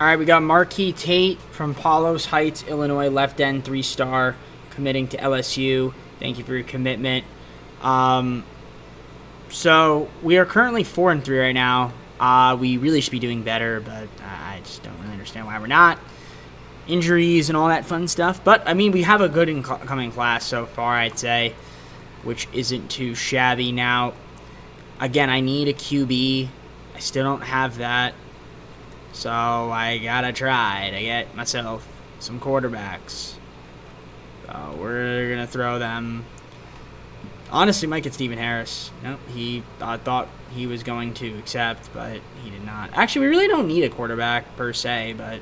All right, we got Marquis Tate from Palos Heights, Illinois, left end, 3-star, committing to LSU. Thank you for your commitment. So we are currently 4-3 right now. We really should be doing better, but I just don't really understand why we're not. Injuries and all that fun stuff. But, I mean, we have a good incoming class so far, I'd say, which isn't too shabby. Now, again, I need a QB. I still don't have that. So I gotta try to get myself some quarterbacks. So we're gonna throw them. Honestly, might get Stephen Harris. Nope, I thought he was going to accept, but he did not. Actually, we really don't need a quarterback per se, but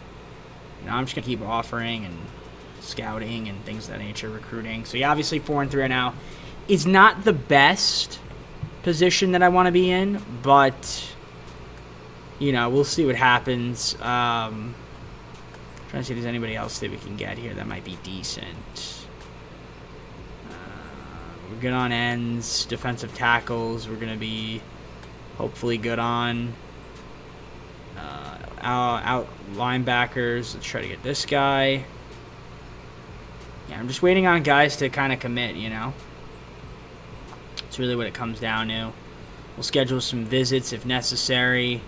I'm just gonna keep offering and scouting and things of that nature, recruiting. So yeah, obviously 4-3 right now is not the best position that I want to be in, but we'll see what happens. Trying to see if there's anybody else that we can get here that might be decent. We're good on ends, defensive tackles. We're going to be hopefully good on out linebackers. Let's try to get this guy. Yeah, I'm just waiting on guys to kind of commit, It's really what it comes down to. We'll schedule some visits if necessary.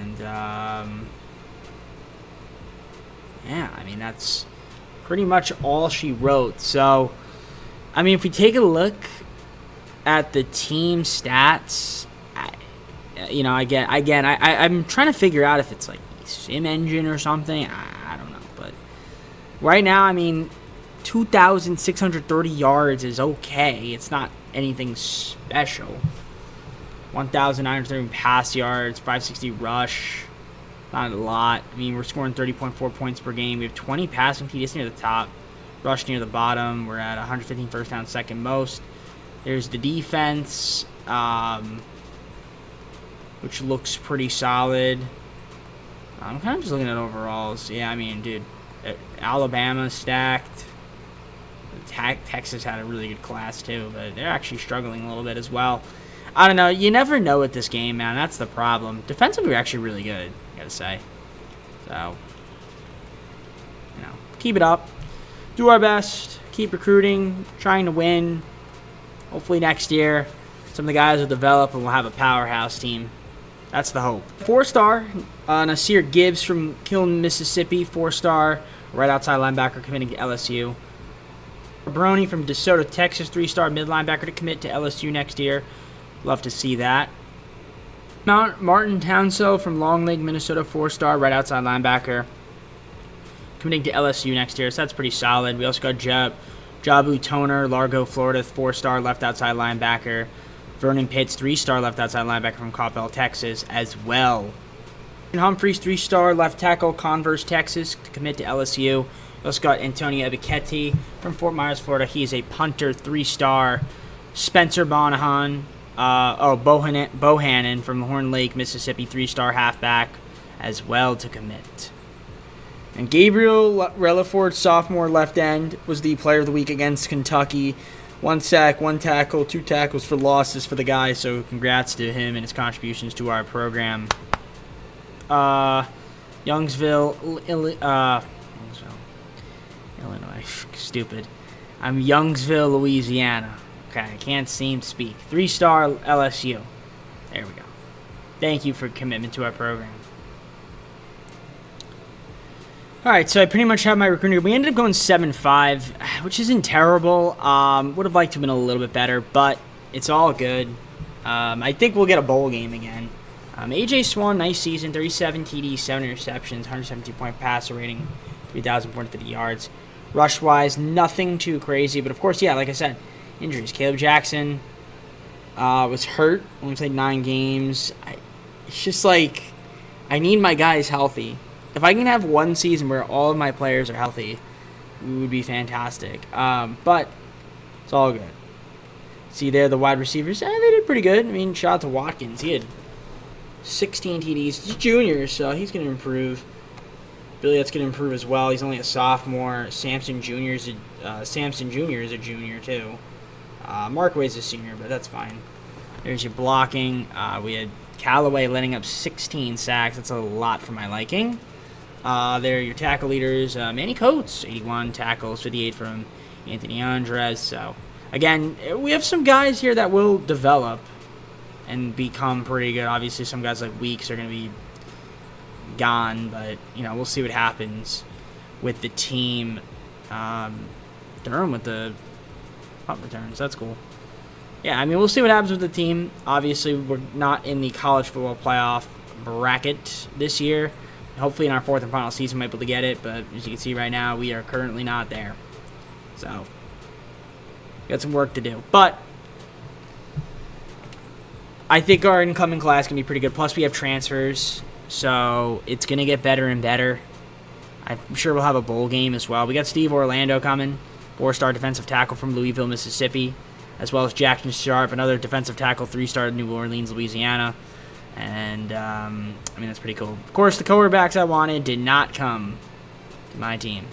And, yeah, I mean, that's pretty much all she wrote. So, I mean, if we take a look at the team stats, I'm trying to figure out if it's like sim engine or something. I don't know. But right now, I mean, 2,630 yards is okay. It's not anything special. 1,930 pass yards, 560 rush. Not a lot. I mean, we're scoring 30.4 points per game. We have 20 passing TDs near the top, rush near the bottom. We're at 115 first down, second most. There's the defense, which looks pretty solid. I'm kind of just looking at overalls. Yeah, I mean, dude, Alabama stacked. Texas had a really good class too, but they're actually struggling a little bit as well. I don't know. You never know with this game, man. That's the problem. Defensively, we're actually really good, I gotta say. So, keep it up. Do our best. Keep recruiting. Trying to win. Hopefully next year, some of the guys will develop and we'll have a powerhouse team. That's the hope. 4-star, Nasir Gibbs from Kiln, Mississippi. 4-star, right outside linebacker, committing to LSU. Brony from DeSoto, Texas. 3-star mid linebacker to commit to LSU next year. Love to see that. Martin Townsell from Long Lake, Minnesota. 4-star, right outside linebacker, committing to LSU next year. So that's pretty solid. We also got Jabu Toner, Largo, Florida. 4-star, left outside linebacker. Vernon Pitts, 3-star left outside linebacker from Coppell, Texas, as well. Humphreys, 3-star left tackle, Converse, Texas, to commit to LSU. We also got Antonio Ebichetti from Fort Myers, Florida. He is a punter, 3-star. Spencer Bohannon from Horn Lake, Mississippi, 3-star halfback, as well to commit. And Gabriel Relaford, sophomore left end, was the player of the week against Kentucky. 1 sack, 1 tackle, 2 tackles for losses for the guy, so congrats to him and his contributions to our program. Youngsville, Illinois. Stupid. I'm Youngsville, Louisiana. Okay, I can't seem to speak. 3-star LSU. There we go. Thank you for your commitment to our program. Alright, so I pretty much have my recruiting. We ended up going 7-5, which isn't terrible. Would have liked to have been a little bit better, but it's all good. I think we'll get a bowl game again. AJ Swan, nice season. 37 TDs, 7 interceptions, 117-point passer rating, 3,450 yards. Rush-wise, nothing too crazy, but of course, yeah, like I said, injuries. Caleb Jackson was hurt. Only played 9 games. It's just like, I need my guys healthy. If I can have one season where all of my players are healthy, it would be fantastic. But it's all good. See there, the wide receivers, they did pretty good. I mean, shout out to Watkins. He had 16 TDs. He's junior, so he's going to improve. Billiot's going to improve as well. He's only a sophomore. Sampson Jr. is a junior, too. Markway's a senior, but that's fine. There's your blocking. We had Callaway letting up 16 sacks. That's a lot for my liking. There are your tackle leaders. Manny Coates, 81 tackles, 58 from Anthony Andres. So, again, we have some guys here that will develop and become pretty good. Obviously, some guys like Weeks are going to be gone, but, we'll see what happens with the team. Durham with the punt returns. That's cool. Yeah, I mean, we'll see what happens with the team. Obviously, we're not in the college football playoff bracket this year. Hopefully in our 4th and final season, we might be able to get it, but as you can see right now, we are currently not there. So, got some work to do. But I think our incoming class can be pretty good. Plus, we have transfers, so it's going to get better and better. I'm sure we'll have a bowl game as well. We got Steve Orlando coming, 4-star defensive tackle from Louisville, Mississippi, as well as Jackson Sharp, another defensive tackle, 3-star New Orleans, Louisiana. And, that's pretty cool. Of course, the quarterbacks I wanted did not come to my team.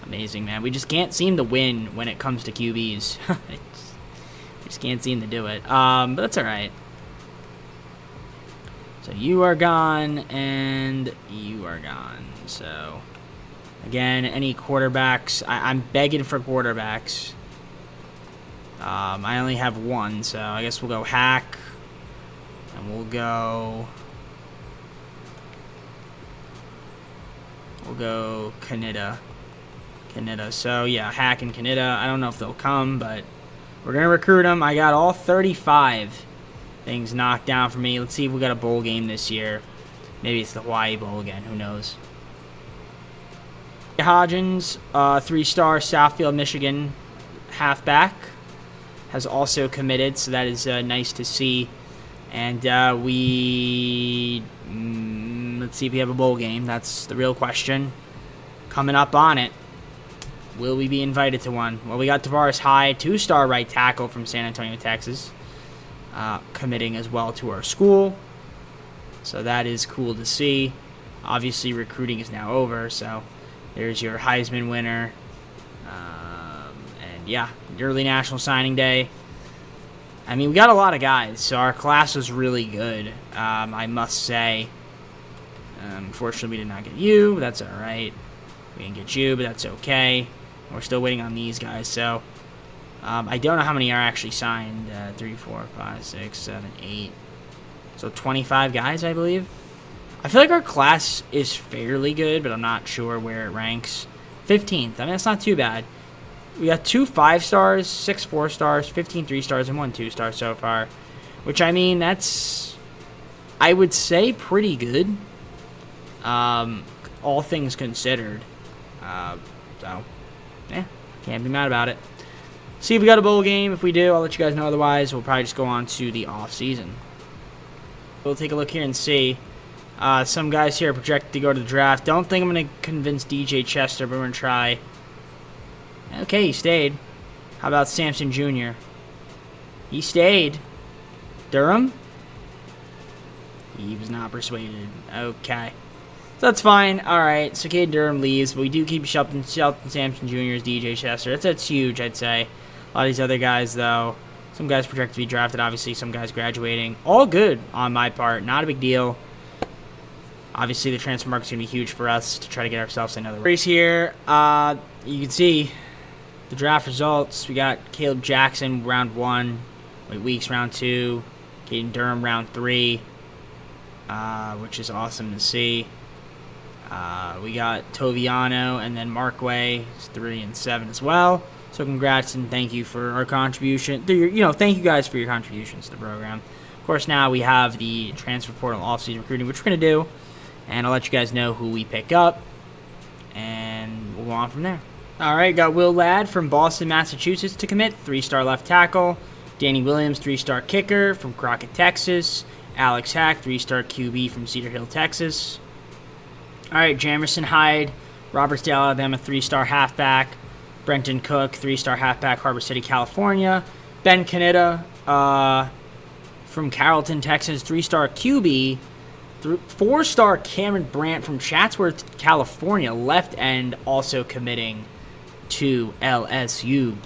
Amazing, man. We just can't seem to win when it comes to QBs. We just can't seem to do it. But that's all right. So you are gone, and you are gone. So, again, any quarterbacks? I'm begging for quarterbacks. I only have one, so I guess we'll go Hack. And we'll go Kaneda. So, yeah, Hack and Kaneda. I don't know if they'll come, but we're going to recruit them. I got all 35 things knocked down for me. Let's see if we got a bowl game this year. Maybe it's the Hawaii Bowl again. Who knows? Hodgins, 3-star Southfield, Michigan halfback, has also committed, so that is nice to see. And let's see if we have a bowl game. That's the real question. Coming up on it. Will we be invited to one? Well, we got Tavares Hyde, 2-star right tackle from San Antonio, Texas, committing as well to our school. So that is cool to see. Obviously, recruiting is now over, so there's your Heisman winner. And, yeah, early National Signing Day. I mean, we got a lot of guys, so our class was really good, I must say. Unfortunately, we did not get you, but that's all right. We didn't get you, but that's okay. We're still waiting on these guys, so I don't know how many are actually signed. 3, 4, 5, 6, 7, 8. So 25 guys, I believe. I feel like our class is fairly good, but I'm not sure where it ranks. 15th. I mean, that's not too bad. We got 2 5-stars, 6 4-stars, 15 3-stars, and 1 2-star so far. Which, I mean, that's, I would say, pretty good. All things considered. So, yeah, can't be mad about it. See if we got a bowl game. If we do, I'll let you guys know. Otherwise, we'll probably just go on to the off-season. We'll take a look here and see. Some guys here are projected to go to the draft. Don't think I'm going to convince DJ Chester, but we're going to try. Okay, he stayed. How about Samson Jr.? He stayed. Durham? He was not persuaded. Okay. So that's fine. Alright, so Cade Durham leaves, but we do keep Shelton Sampson Jr. as DJ Chester. That's huge, I'd say. A lot of these other guys, though. Some guys projected to be drafted, obviously. Some guys graduating. All good on my part. Not a big deal. Obviously, the transfer market's going to be huge for us to try to get ourselves another race here. You can see the draft results. We got Caleb Jackson, round 1. Wait, Weeks, round 2. Caden Durham, round 3. Which is awesome to see. We got Toviano and then Markway, 3 and 7 as well. So congrats and thank you for our contribution. Thank you guys for your contributions to the program. Of course, now we have the transfer portal offseason recruiting, which we're going to do. And I'll let you guys know who we pick up. And we'll go on from there. All right, got Will Ladd from Boston, Massachusetts to commit. 3-star left tackle. Danny Williams, 3-star kicker from Crockett, Texas. Alex Hack, 3-star QB from Cedar Hill, Texas. All right, Jamerson Hyde, Robertsdale, Alabama, 3-star halfback. Brenton Cook, 3-star halfback, Harbor City, California. Ben Canetta from Carrollton, Texas, 3-star QB. 4-star Cameron Brandt from Chatsworth, California, left end, also committing to LSU.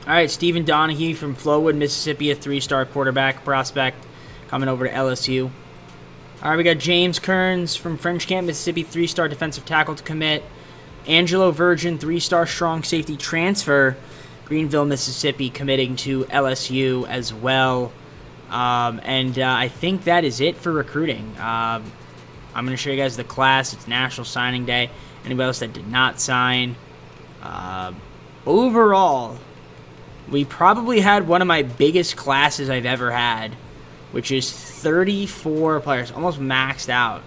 All right, Stephen Donahue from Flowood, Mississippi, a 3-star quarterback prospect coming over to LSU. All right, we got James Kearns from French Camp, Mississippi, 3-star defensive tackle to commit. Angelo Virgin, 3-star strong safety transfer, Greenville, Mississippi, committing to LSU as well. I think that is it for recruiting. I'm going to show you guys the class. It's National Signing Day. Anybody else that did not sign. Overall, we probably had one of my biggest classes I've ever had, which is 34 players, almost maxed out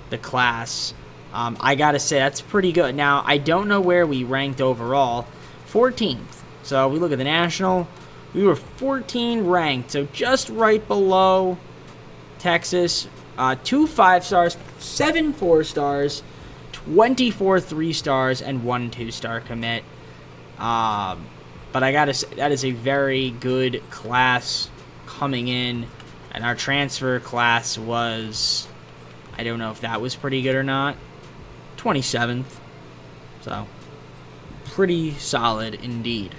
the class. I got to say, that's pretty good. Now, I don't know where we ranked overall. 14th. So we look at the National. We were 14 ranked, so just right below Texas. 2 5-stars, 7 4-stars, 24 3-stars, and 1 2-star commit. But I got to say, that is a very good class coming in. And our transfer class was, I don't know if that was pretty good or not, 27th. So, pretty solid indeed.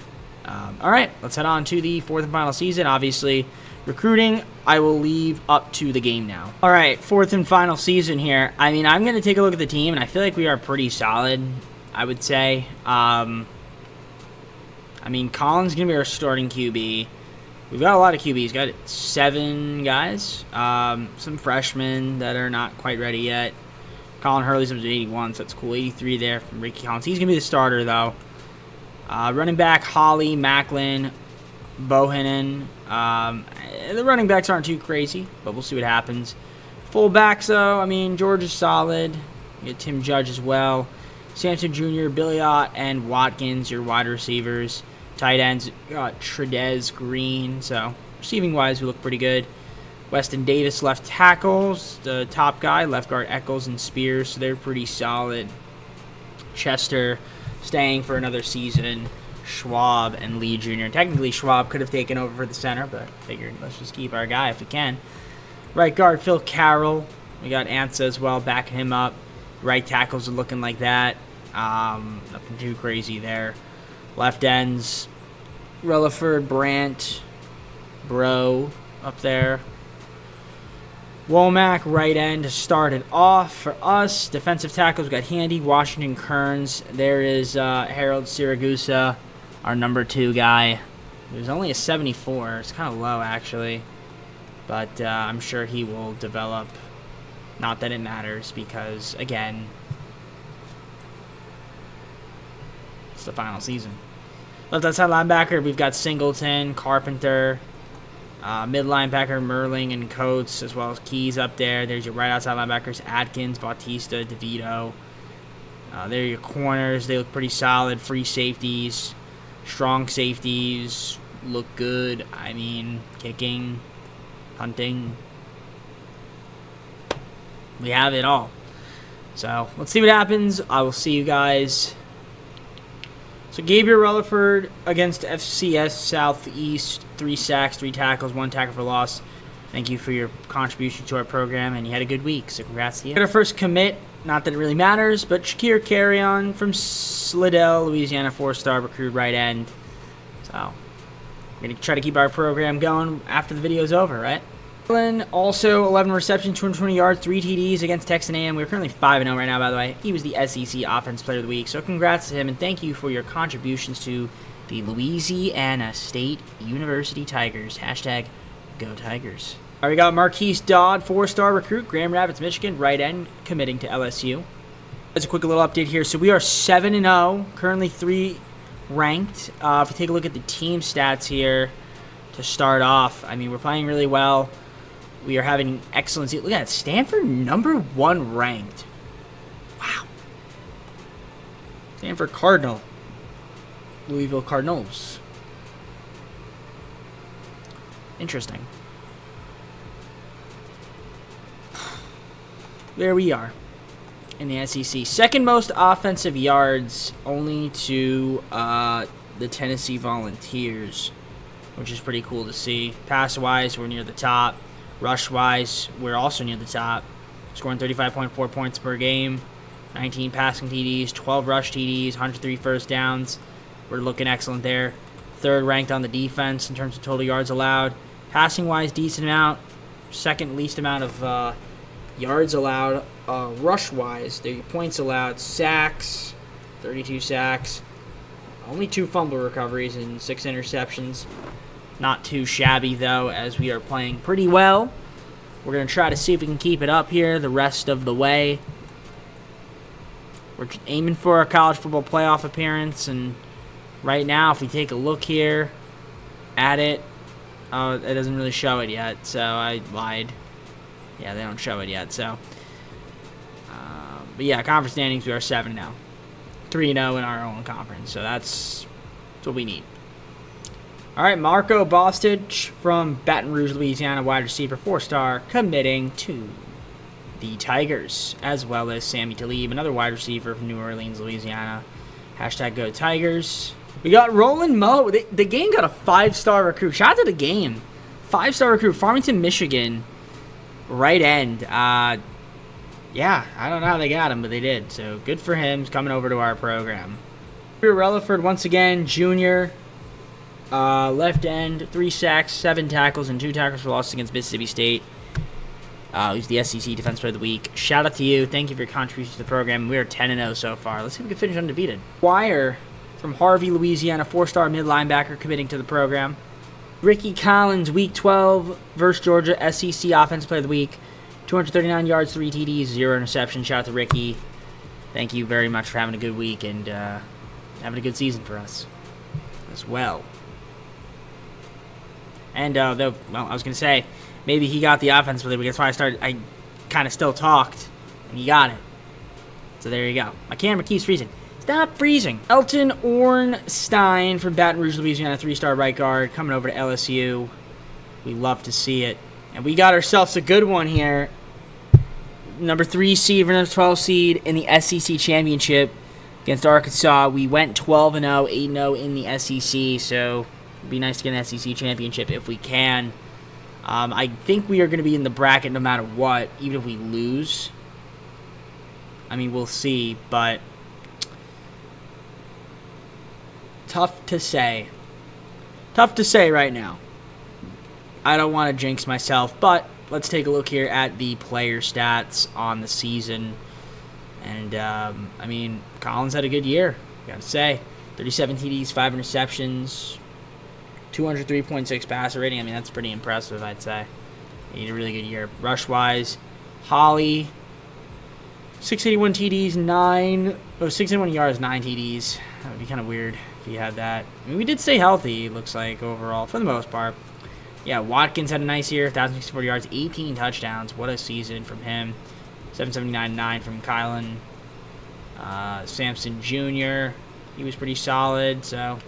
All right, let's head on to the 4th and final season. Obviously, recruiting, I will leave up to the game now. All right, 4th and final season here. I mean, I'm going to take a look at the team, and I feel like we are pretty solid, I would say. I mean, Colin's going to be our starting QB. We've got a lot of QBs. Got 7 guys. Some freshmen that are not quite ready yet. Colin Hurley's up to 81, so that's cool. 83 there from Ricky Collins. He's going to be the starter, though. Running back, Holly, Macklin, Bohannon. The running backs aren't too crazy, but we'll see what happens. Fullbacks, though, I mean, George is solid. You get Tim Judge as well. Sampson Jr., Billiot, and Watkins, your wide receivers. Tight ends, got Tredez, Green. So, receiving-wise, we look pretty good. Weston Davis, left tackles. The top guy, left guard, Eccles and Spears. So, they're pretty solid. Chester staying for another season. Schwab and Lee Jr. Technically, Schwab could have taken over for the center, but figured let's just keep our guy if we can. Right guard, Phil Carroll. We got Ansa as well, backing him up. Right tackles are looking like that. Nothing too crazy there. Left ends, Rutherford, Brandt, Bro up there. Womack, right end, started off for us. Defensive tackles, we got Handy, Washington, Kearns. There is Harold Siragusa, our number 2 guy. He was only a 74. It's kind of low, actually. But I'm sure he will develop. Not that it matters, because, again, it's the final season. Left outside linebacker, we've got Singleton, Carpenter. Mid linebacker, Merling and Coates, as well as Keys up there. There's your right outside linebackers, Atkins, Bautista, DeVito. There are your corners. They look pretty solid. Free safeties. Strong safeties look good. I mean, kicking, punting. We have it all. So, let's see what happens. I will see you guys. So, Gabriel Rutherford against FCS Southeast. 3 sacks, 3 tackles, 1 tackle for loss. Thank you for your contribution to our program, and you had a good week, so congrats to you. Our first commit, not that it really matters, but Shakir Carry-On from Slidell, Louisiana, 4-star recruit right end. So, we're going to try to keep our program going after the video's over, right? Also, 11 receptions, 220 yards, 3 TDs against Texas A&M. We're currently 5-0 right now, by the way. He was the SEC Offensive Player of the Week, so congrats to him, and thank you for your contributions to the Louisiana State University Tigers. Hashtag Go Tigers. All right, we got Marquise Dodd, 4-star recruit, Grand Rapids, Michigan, right end, committing to LSU. As a quick little update here, so we are 7-0, currently 3 ranked. If we take a look at the team stats here to start off, I mean, we're playing really well. We are having excellent. Look at that, Stanford #1 ranked. Wow. Stanford Cardinal. Louisville Cardinals. Interesting. There we are in the SEC. Second most offensive yards, only to the Tennessee Volunteers, which is pretty cool to see. Pass-wise, we're near the top. Rush-wise, we're also near the top. Scoring 35.4 points per game. 19 passing TDs, 12 rush TDs, 103 first downs. We're looking excellent there. Third ranked on the defense in terms of total yards allowed. Passing-wise, decent amount. Second least amount of yards allowed. Rush-wise, the points allowed. Sacks, 32 sacks. Only 2 fumble recoveries and 6 interceptions. Not too shabby, though, as we are playing pretty well. We're going to try to see if we can keep it up here the rest of the way. We're aiming for a college football playoff appearance, and right now, if we take a look here at it, it doesn't really show it yet, so I lied. Yeah, they don't show it yet, so. But yeah, conference standings, we are 7 now. 3-0 in our own conference, so that's what we need. All right, Marco Bostich from Baton Rouge, Louisiana, wide receiver, 4-star, committing to the Tigers, as well as Sammy Talib, another wide receiver from New Orleans, Louisiana. Hashtag Go Tigers. We got Roland Moe. The game got a 5-star recruit. Shout out to the game. 5-star recruit, Farmington, Michigan, right end. Yeah, I don't know how they got him, but they did. So good for him. He's coming over to our program. Rutherford, once again, junior. Left end, 3 sacks, 7 tackles, and 2 tackles for loss against Mississippi State. He's the SEC Defense Player of the Week. Shout out to you. Thank you for your contribution to the program. We are 10-0 so far. Let's see if we can finish undefeated. Wire from Harvey, Louisiana, 4-star mid linebacker committing to the program. Ricky Collins, Week 12 versus Georgia, SEC Offensive Player of the Week. 239 yards, 3 TDs, 0 interceptions. Shout out to Ricky. Thank you very much for having a good week and having a good season for us as well. And, I was going to say, maybe he got the offense, but that's why I kind of still talked, and he got it. So there you go. My camera keeps freezing. Stop freezing. Elton Ornstein from Baton Rouge, Louisiana, 3-star right guard, coming over to LSU. We love to see it. And we got ourselves a good one here. Number 3 seed versus 12 seed in the SEC Championship against Arkansas. We went 12-0, 8-0 in the SEC, so it'd be nice to get an SEC Championship if we can. I think we are going to be in the bracket no matter what, even if we lose. I mean, we'll see, but tough to say. Tough to say right now. I don't want to jinx myself, but let's take a look here at the player stats on the season. And, I mean, Collins had a good year, got to say. 37 TDs, 5 interceptions, 203.6 passer rating. I mean, that's pretty impressive, I'd say. He had a really good year. Rush-wise, Holly, 681 TDs, 681 yards, 9 TDs. That would be kind of weird if he had that. I mean, we did stay healthy, it looks like, overall, for the most part. Yeah, Watkins had a nice year, 1,064 yards, 18 touchdowns. What a season from him. 779.9 from Kylan. Sampson Jr., he was pretty solid, so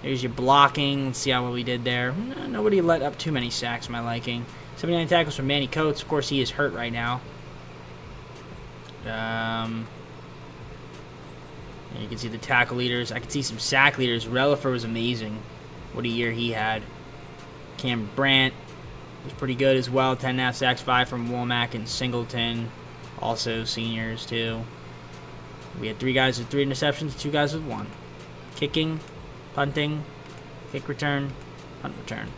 There's your blocking. Let's see how well we did there. Nobody let up too many sacks to my liking. 79 tackles from Manny Coates. Of course, he is hurt right now. You can see the tackle leaders. I can see some sack leaders. Relifer was amazing. What a year he had. Cam Brandt was pretty good as well. 10.5 sacks, 5 from Womack and Singleton. Also seniors, too. We had 3 guys with 3 interceptions, 2 guys with 1. Kicking, punting, kick return, punt return.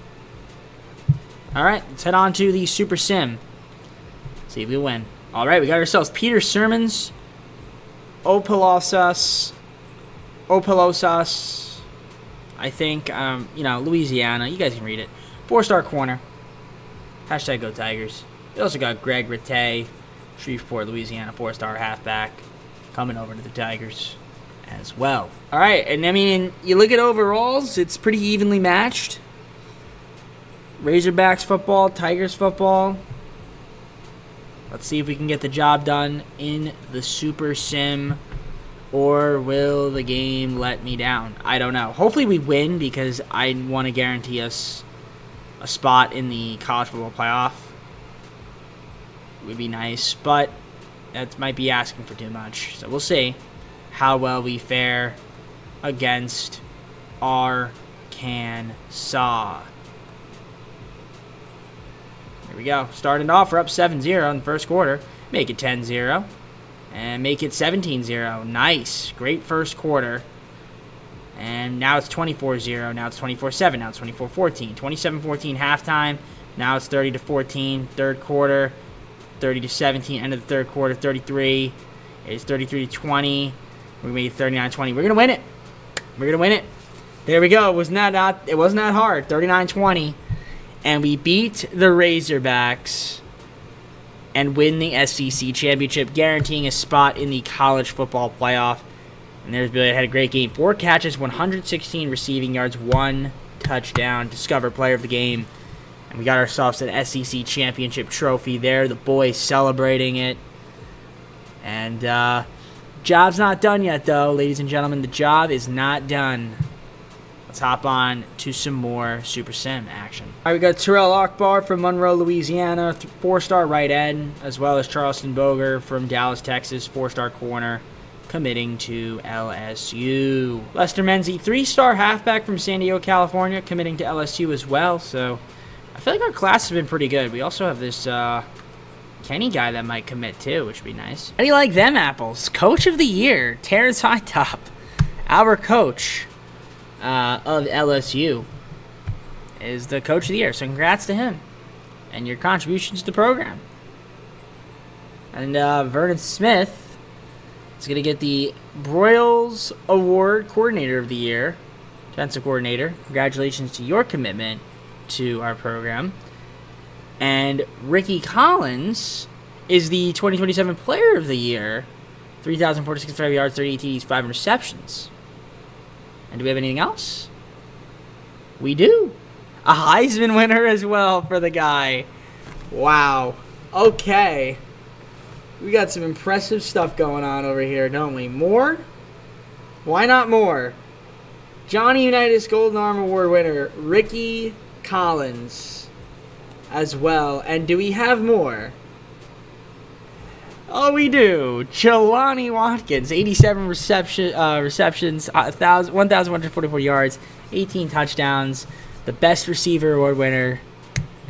All right, let's head on to the Super Sim. See if we win. All right, we got ourselves Peter Sermons, Opelosas, I think, Louisiana. You guys can read it. 4-star corner. Hashtag Go Tigers. We also got Greg Rattay, Shreveport, Louisiana, 4-star halfback, coming over to the Tigers as well. All right, and I mean, you look at overalls, it's pretty evenly matched. Razorbacks football, Tigers football. Let's see if we can get the job done in the Super Sim, or will the game let me down? I don't know. Hopefully we win, because I want to guarantee us a spot in the college football playoff. Would be nice, but that might be asking for too much. So we'll see how well we fare against Arkansas. Here we go. Starting off, we're up 7-0 in the first quarter. Make it 10-0. And make it 17-0. Nice. Great first quarter. And now it's 24-0. Now it's 24-7. Now it's 24-14. 27-14 halftime. Now it's 30-14. Third quarter. 30-17. End of the third quarter. 33. It's 33-20. We're going to make it 39-20. We're going to win it. We're going to win it. There we go. It wasn't that hard. 39-20. And we beat the Razorbacks and win the SEC championship, guaranteeing a spot in the college football playoff. And there's Billy. Had a great game. 4 catches, 116 receiving yards, 1 touchdown. Discover player of the game. And we got ourselves an SEC championship trophy there. The boys celebrating it. And job's not done yet, though, ladies and gentlemen. The job is not done. Let's hop on to some more Super Sim action. All right, we got Terrell Akbar from Monroe, Louisiana, 4-star right end, as well as Charleston Boger from Dallas, Texas, 4-star corner, committing to LSU. Lester Menzie, 3-star halfback from San Diego, California, committing to LSU as well. So I feel like our class has been pretty good. We also have this Kenny guy that might commit too, which would be nice. How do you like them apples? Coach of the Year, Terrence Hightop, our coach of LSU, is the coach of the year. So congrats to him and your contributions to the program. And Vernon Smith is going to get the Broyles Award Coordinator of the Year, defensive coordinator. Congratulations to your commitment to our program. And Ricky Collins is the 2027 Player of the Year, 3,045 yards, 38 TDs, 5 interceptions. And do we have anything else? We do. A Heisman winner as well for the guy. Wow. Okay. We got some impressive stuff going on over here, don't we? More? Why not more? Johnny Unitas Golden Arm Award winner, Ricky Collins as well. And do we have more? Oh, we do. Jelani Watkins, 87 receptions, 1,144 yards, 18 touchdowns, the best receiver award winner.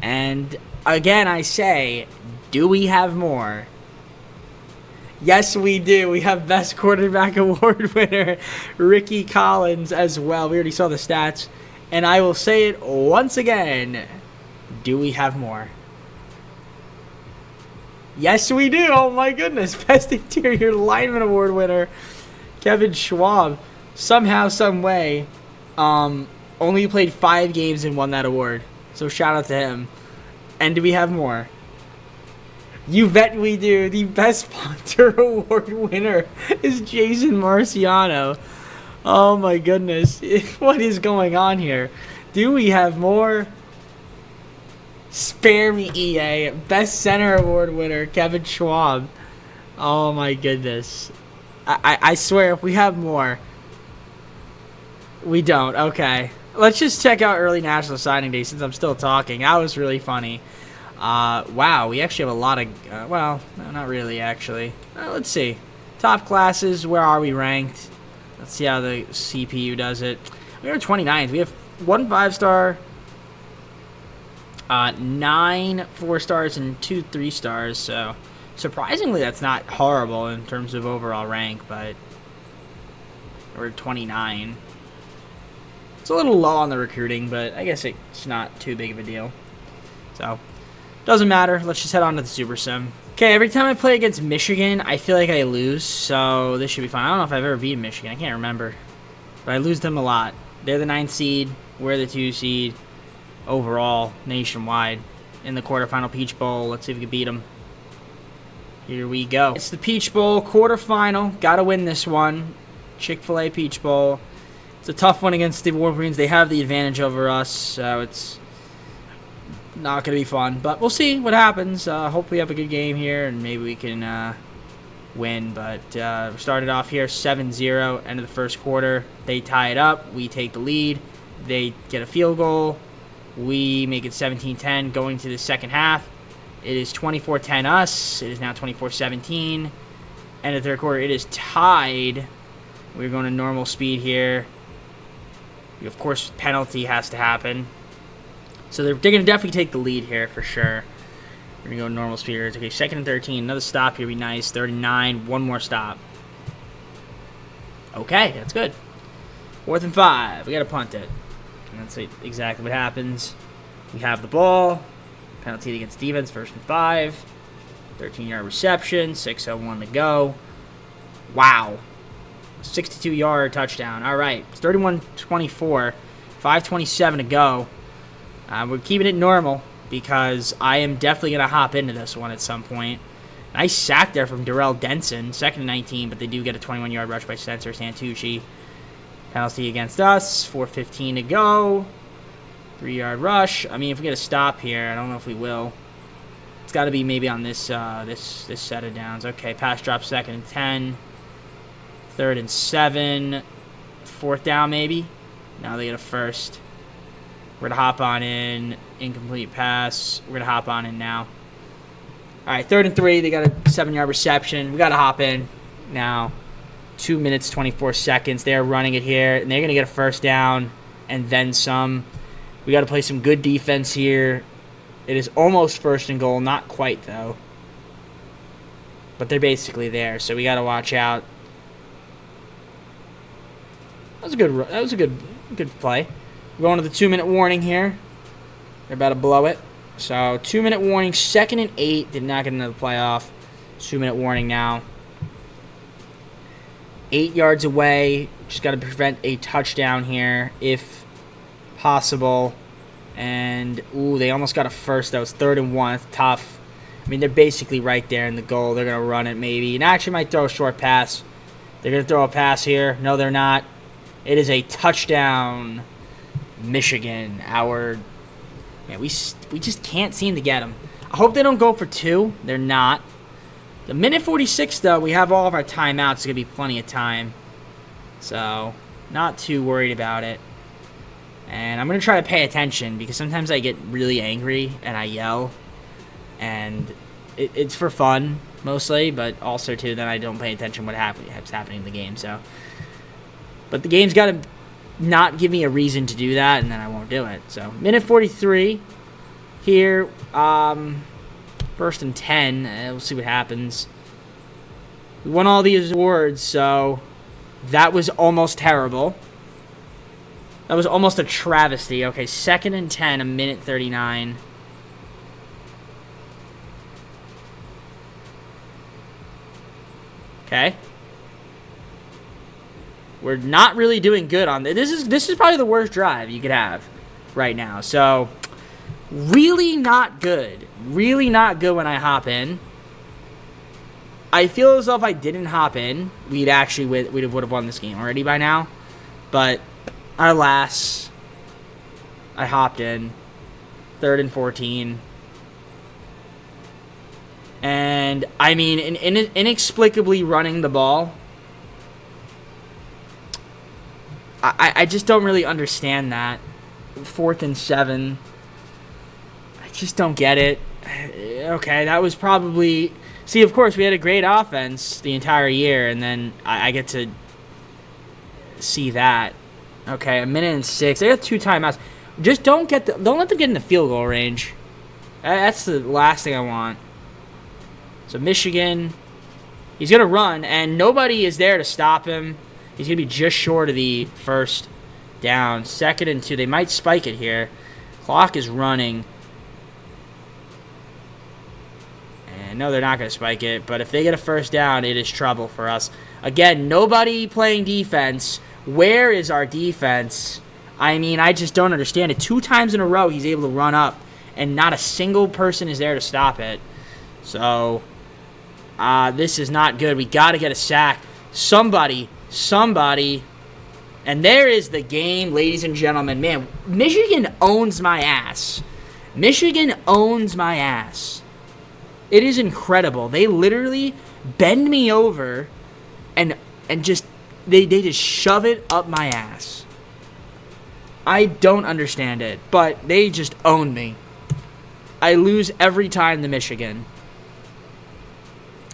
And again, I say, do we have more? Yes, we do. We have best quarterback award winner, Ricky Collins, as well. We already saw the stats. And I will say it once again. Do we have more? Yes, we do. Oh, my goodness. Best Interior Lineman Award winner, Kevin Schwab. Somehow, some way, only played 5 games and won that award. So shout out to him. And do we have more? You bet we do. The Best Punter Award winner is Jason Marciano. Oh, my goodness. What is going on here? Do we have more? Spare me, EA. Best Center Award winner, Kevin Schwab. Oh, my goodness. I swear, if we have more, We don't. Okay. Let's just check out early National Signing Day since I'm still talking. That was really funny. Wow, we actually have a lot of... well, no, not really, actually. Let's see. Top classes, where are we ranked? Let's see how the CPU does it. We are 29th. We have 1 5-star, 9 4-stars, and 2 3-stars. So, surprisingly, that's not horrible in terms of overall rank, but we're 29. It's a little low on the recruiting, but I guess it's not too big of a deal. So, doesn't matter. Let's just head on to the Super Sim. Okay, every time I play against Michigan, I feel like I lose, so this should be fun. I don't know if I've ever beaten Michigan. I can't remember. But I lose them a lot. They're the 9th seed. We're the 2 seed overall, nationwide. In the quarterfinal Peach Bowl. Let's see if we can beat them. Here we go. It's the Peach Bowl quarterfinal. Got to win this one. Chick-fil-A Peach Bowl. It's a tough one against the Wolverines. They have the advantage over us, so it's not going to be fun. But we'll see what happens. Hope we have a good game here, and maybe we can win. But we started off here 7-0, end of the first quarter. They tie it up. We take the lead. They get a field goal. We make it 17-10 going to the second half. It is 24-10 us. It is now 24-17. End of the third quarter, it is tied. We're going to normal speed here. Of course, penalty has to happen. So they're going to definitely take the lead here for sure. We're going to go normal speed here. Okay, 2nd and 13. Another stop here would be nice. 39. One more stop. Okay, that's good. 4th and 5. We got to punt it. And that's exactly what happens. We have the ball. Penalty against defense. 1st and 5. 13-yard reception. 6:01 to go. Wow. 62-yard touchdown. All right. It's 31-24. 5:27 to go. We're keeping it normal because I am definitely going to hop into this one at some point. Nice sack there from Darrell Denson. 2nd and 19, but they do get a 21-yard rush by Spencer Santucci. Penalty against us. 4:15 to go. 3-yard rush. I mean, if we get a stop here, I don't know if we will. It's got to be maybe on this this set of downs. Okay, pass drop 2nd and 10. 3rd and 7. 4th down maybe. Now they get a first. We're going to hop on in. Incomplete pass. We're going to hop on in now. All right, 3rd and 3. They got a 7-yard reception. We got to hop in now. 2 minutes, 24 seconds. They're running it here, and they're going to get a first down and then some. We got to play some good defense here. It is almost 1st and goal. Not quite, though. But they're basically there, so we got to watch out. That was a good play. We're going to the 2-minute warning here. They're about to blow it. So 2-minute warning. 2nd and 8. Did not get into the playoff. 2-minute warning now. 8 yards away. Just got to prevent a touchdown here if possible. And ooh, they almost got a first. That was 3rd and 1. It's tough. I mean, they're basically right there in the goal. They're going to run it maybe. And actually might throw a short pass. They're going to throw a pass here. No, they're not. It is a touchdown, Michigan. Man, we just can't seem to get them. I hope they don't go for 2. They're not. The minute 46, though, we have all of our timeouts. It's going to be plenty of time. So, not too worried about it. And I'm going to try to pay attention because sometimes I get really angry and I yell. And it's for fun, mostly, but also, too, then I don't pay attention what's happening in the game. So, but the game's got to not give me a reason to do that, and then I won't do it. So, minute 43 here. 1st and 10. We'll see what happens. We won all these awards, so that was almost terrible. That was almost a travesty. Okay, 2nd and 10, 1:39. Okay. We're not really doing good on this. This is probably the worst drive you could have right now. So, really not good. Really not good when I hop in. I feel as though if I didn't hop in, would have won this game already by now. But alas, I hopped in. 3rd and 14. And, I mean, inexplicably running the ball. I just don't really understand that. 4th and 7. I just don't get it. Okay, that was probably... See, of course, we had a great offense the entire year, and then I get to see that. Okay, 1:06. They got 2 timeouts. Just don't let them get in the field goal range. That's the last thing I want. So Michigan, he's going to run, and nobody is there to stop him. He's going to be just short of the first down. 2nd and 2. They might spike it here. Clock is running. And no, they're not going to spike it. But if they get a first down, it is trouble for us. Again, nobody playing defense. Where is our defense? I mean, I just don't understand it. 2 times in a row, he's able to run up, and not a single person is there to stop it. So, this is not good. We got to get a sack. Somebody. And there is the game, ladies and gentlemen. Man, Michigan owns my ass. Michigan owns my ass. It is incredible. They literally bend me over and just they just shove it up my ass. I don't understand it, but they just own me. I lose every time to Michigan.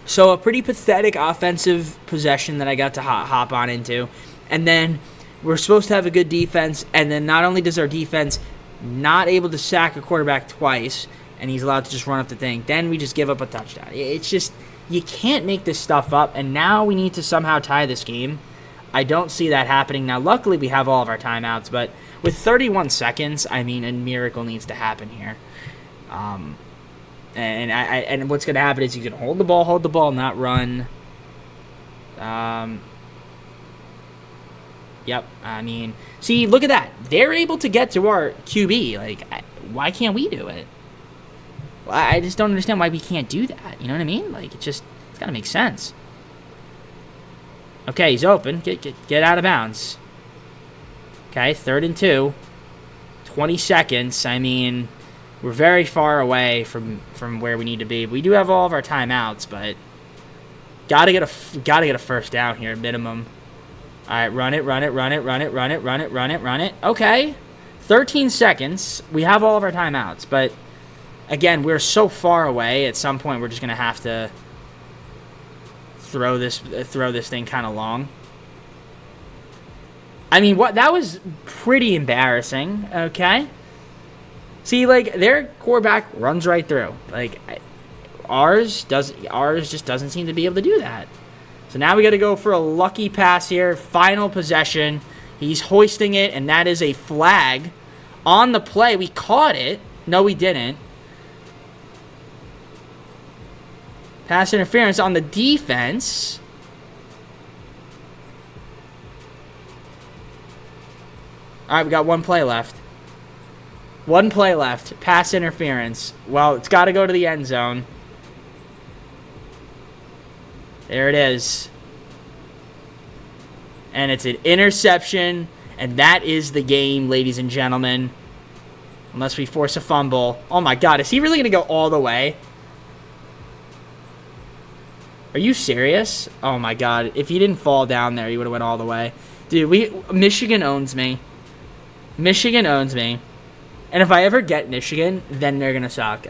So a pretty pathetic offensive possession that I got to hop on into. And then we're supposed to have a good defense, and then not only does our defense not able to sack a quarterback twice, and he's allowed to just run up the thing, then we just give up a touchdown. It's just, you can't make this stuff up, and now we need to somehow tie this game. I don't see that happening. Now, luckily, we have all of our timeouts, but with 31 seconds, I mean, a miracle needs to happen here. And what's going to happen is he's going to hold the ball, not run. Yep, I mean, see, look at that. They're able to get to our QB. Like, why can't we do it? Well, I just don't understand why we can't do that. You know what I mean? Like, it's got to make sense. Okay, he's open. Get out of bounds. Okay, 3rd and 2. 20 seconds. I mean, we're very far away from where we need to be. We do have all of our timeouts, but gotta get a first down here, minimum. All right, run it. Okay, 13 seconds. We have all of our timeouts, but again, we're so far away. At some point, we're just gonna have to throw this thing kind of long. I mean, that was pretty embarrassing. Okay. See, like, their quarterback runs right through. Like, ours just doesn't seem to be able to do that. So now we got to go for a lucky pass here. Final possession. He's hoisting it, and that is a flag on the play. We caught it. No, we didn't. Pass interference on the defense. All right, we got 1 play left. 1 play left. Pass interference. Well, it's got to go to the end zone. There it is. And it's an interception. And that is the game, ladies and gentlemen. Unless we force a fumble. Oh, my God. Is he really going to go all the way? Are you serious? Oh, my God. If he didn't fall down there, he would have went all the way. Dude, Michigan owns me. Michigan owns me. And if I ever get Michigan, then they're going to suck.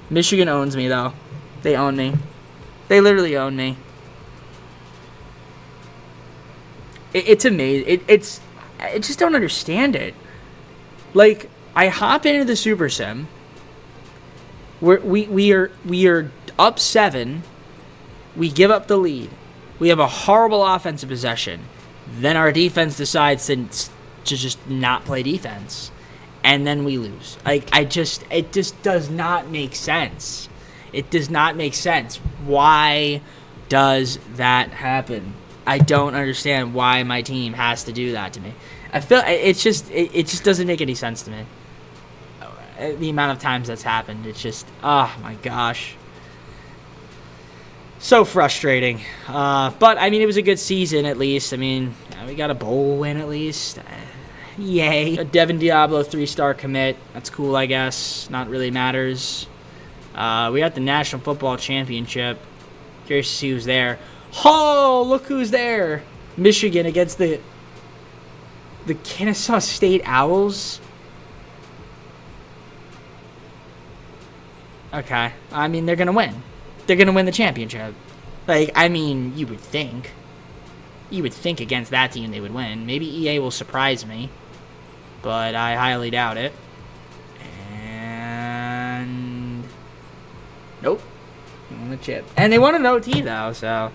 Michigan owns me, though. They own me. They literally own me. It's amazing. I just don't understand it. Like, I hop into the Super Sim. We are up 7. We give up the lead. We have a horrible offensive possession. Then our defense decides to just not play defense. And then we lose. It just does not make sense. It does not make sense. Why does that happen? I don't understand why my team has to do that to me. I feel it just doesn't make any sense to me. The amount of times that's happened, it's just, oh my gosh. So frustrating. But, I mean, it was a good season at least. I mean, we got a bowl win at least. Yay. A Devin Diablo 3-star commit. That's cool, I guess. Not really matters. We got the National Football Championship. Curious to see who's there. Oh, look who's there. Michigan against the The Kennesaw State Owls? Okay. I mean, they're going to win. They're going to win the championship. Like, I mean, you would think. You would think against that team they would win. Maybe EA will surprise me, but I highly doubt it. And nope, on the chip. And they won an OT though, so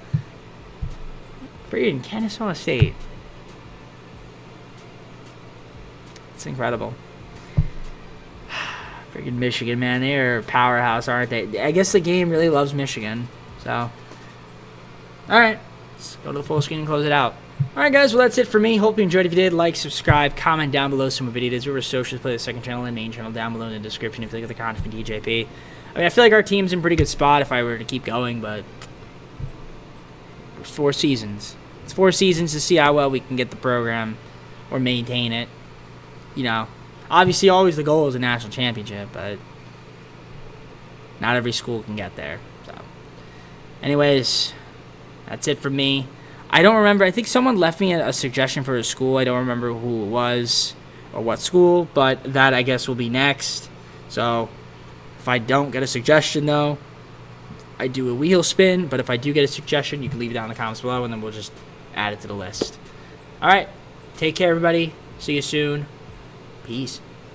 freaking Kennesaw State. It's incredible. Freaking Michigan, man, they're a powerhouse, aren't they? I guess the game really loves Michigan. So, all right. Let's go to the full screen and close it out. Alright guys, well that's it for me. Hope you enjoyed. If you did, like, subscribe, comment down below some videos. We were socials, play the second channel and main channel down below in the description if you look at the content from DJP. I mean, I feel like our team's in a pretty good spot if I were to keep going, but it's 4 seasons. It's 4 seasons to see how well we can get the program or maintain it. You know, obviously always the goal is a national championship, but not every school can get there. So, anyways, that's it for me. I don't remember. I think someone left me a suggestion for a school. I don't remember who it was or what school, but that I guess will be next. So if I don't get a suggestion, though, I do a wheel spin. But if I do get a suggestion, you can leave it down in the comments below, and then we'll just add it to the list. All right. Take care, everybody. See you soon. Peace.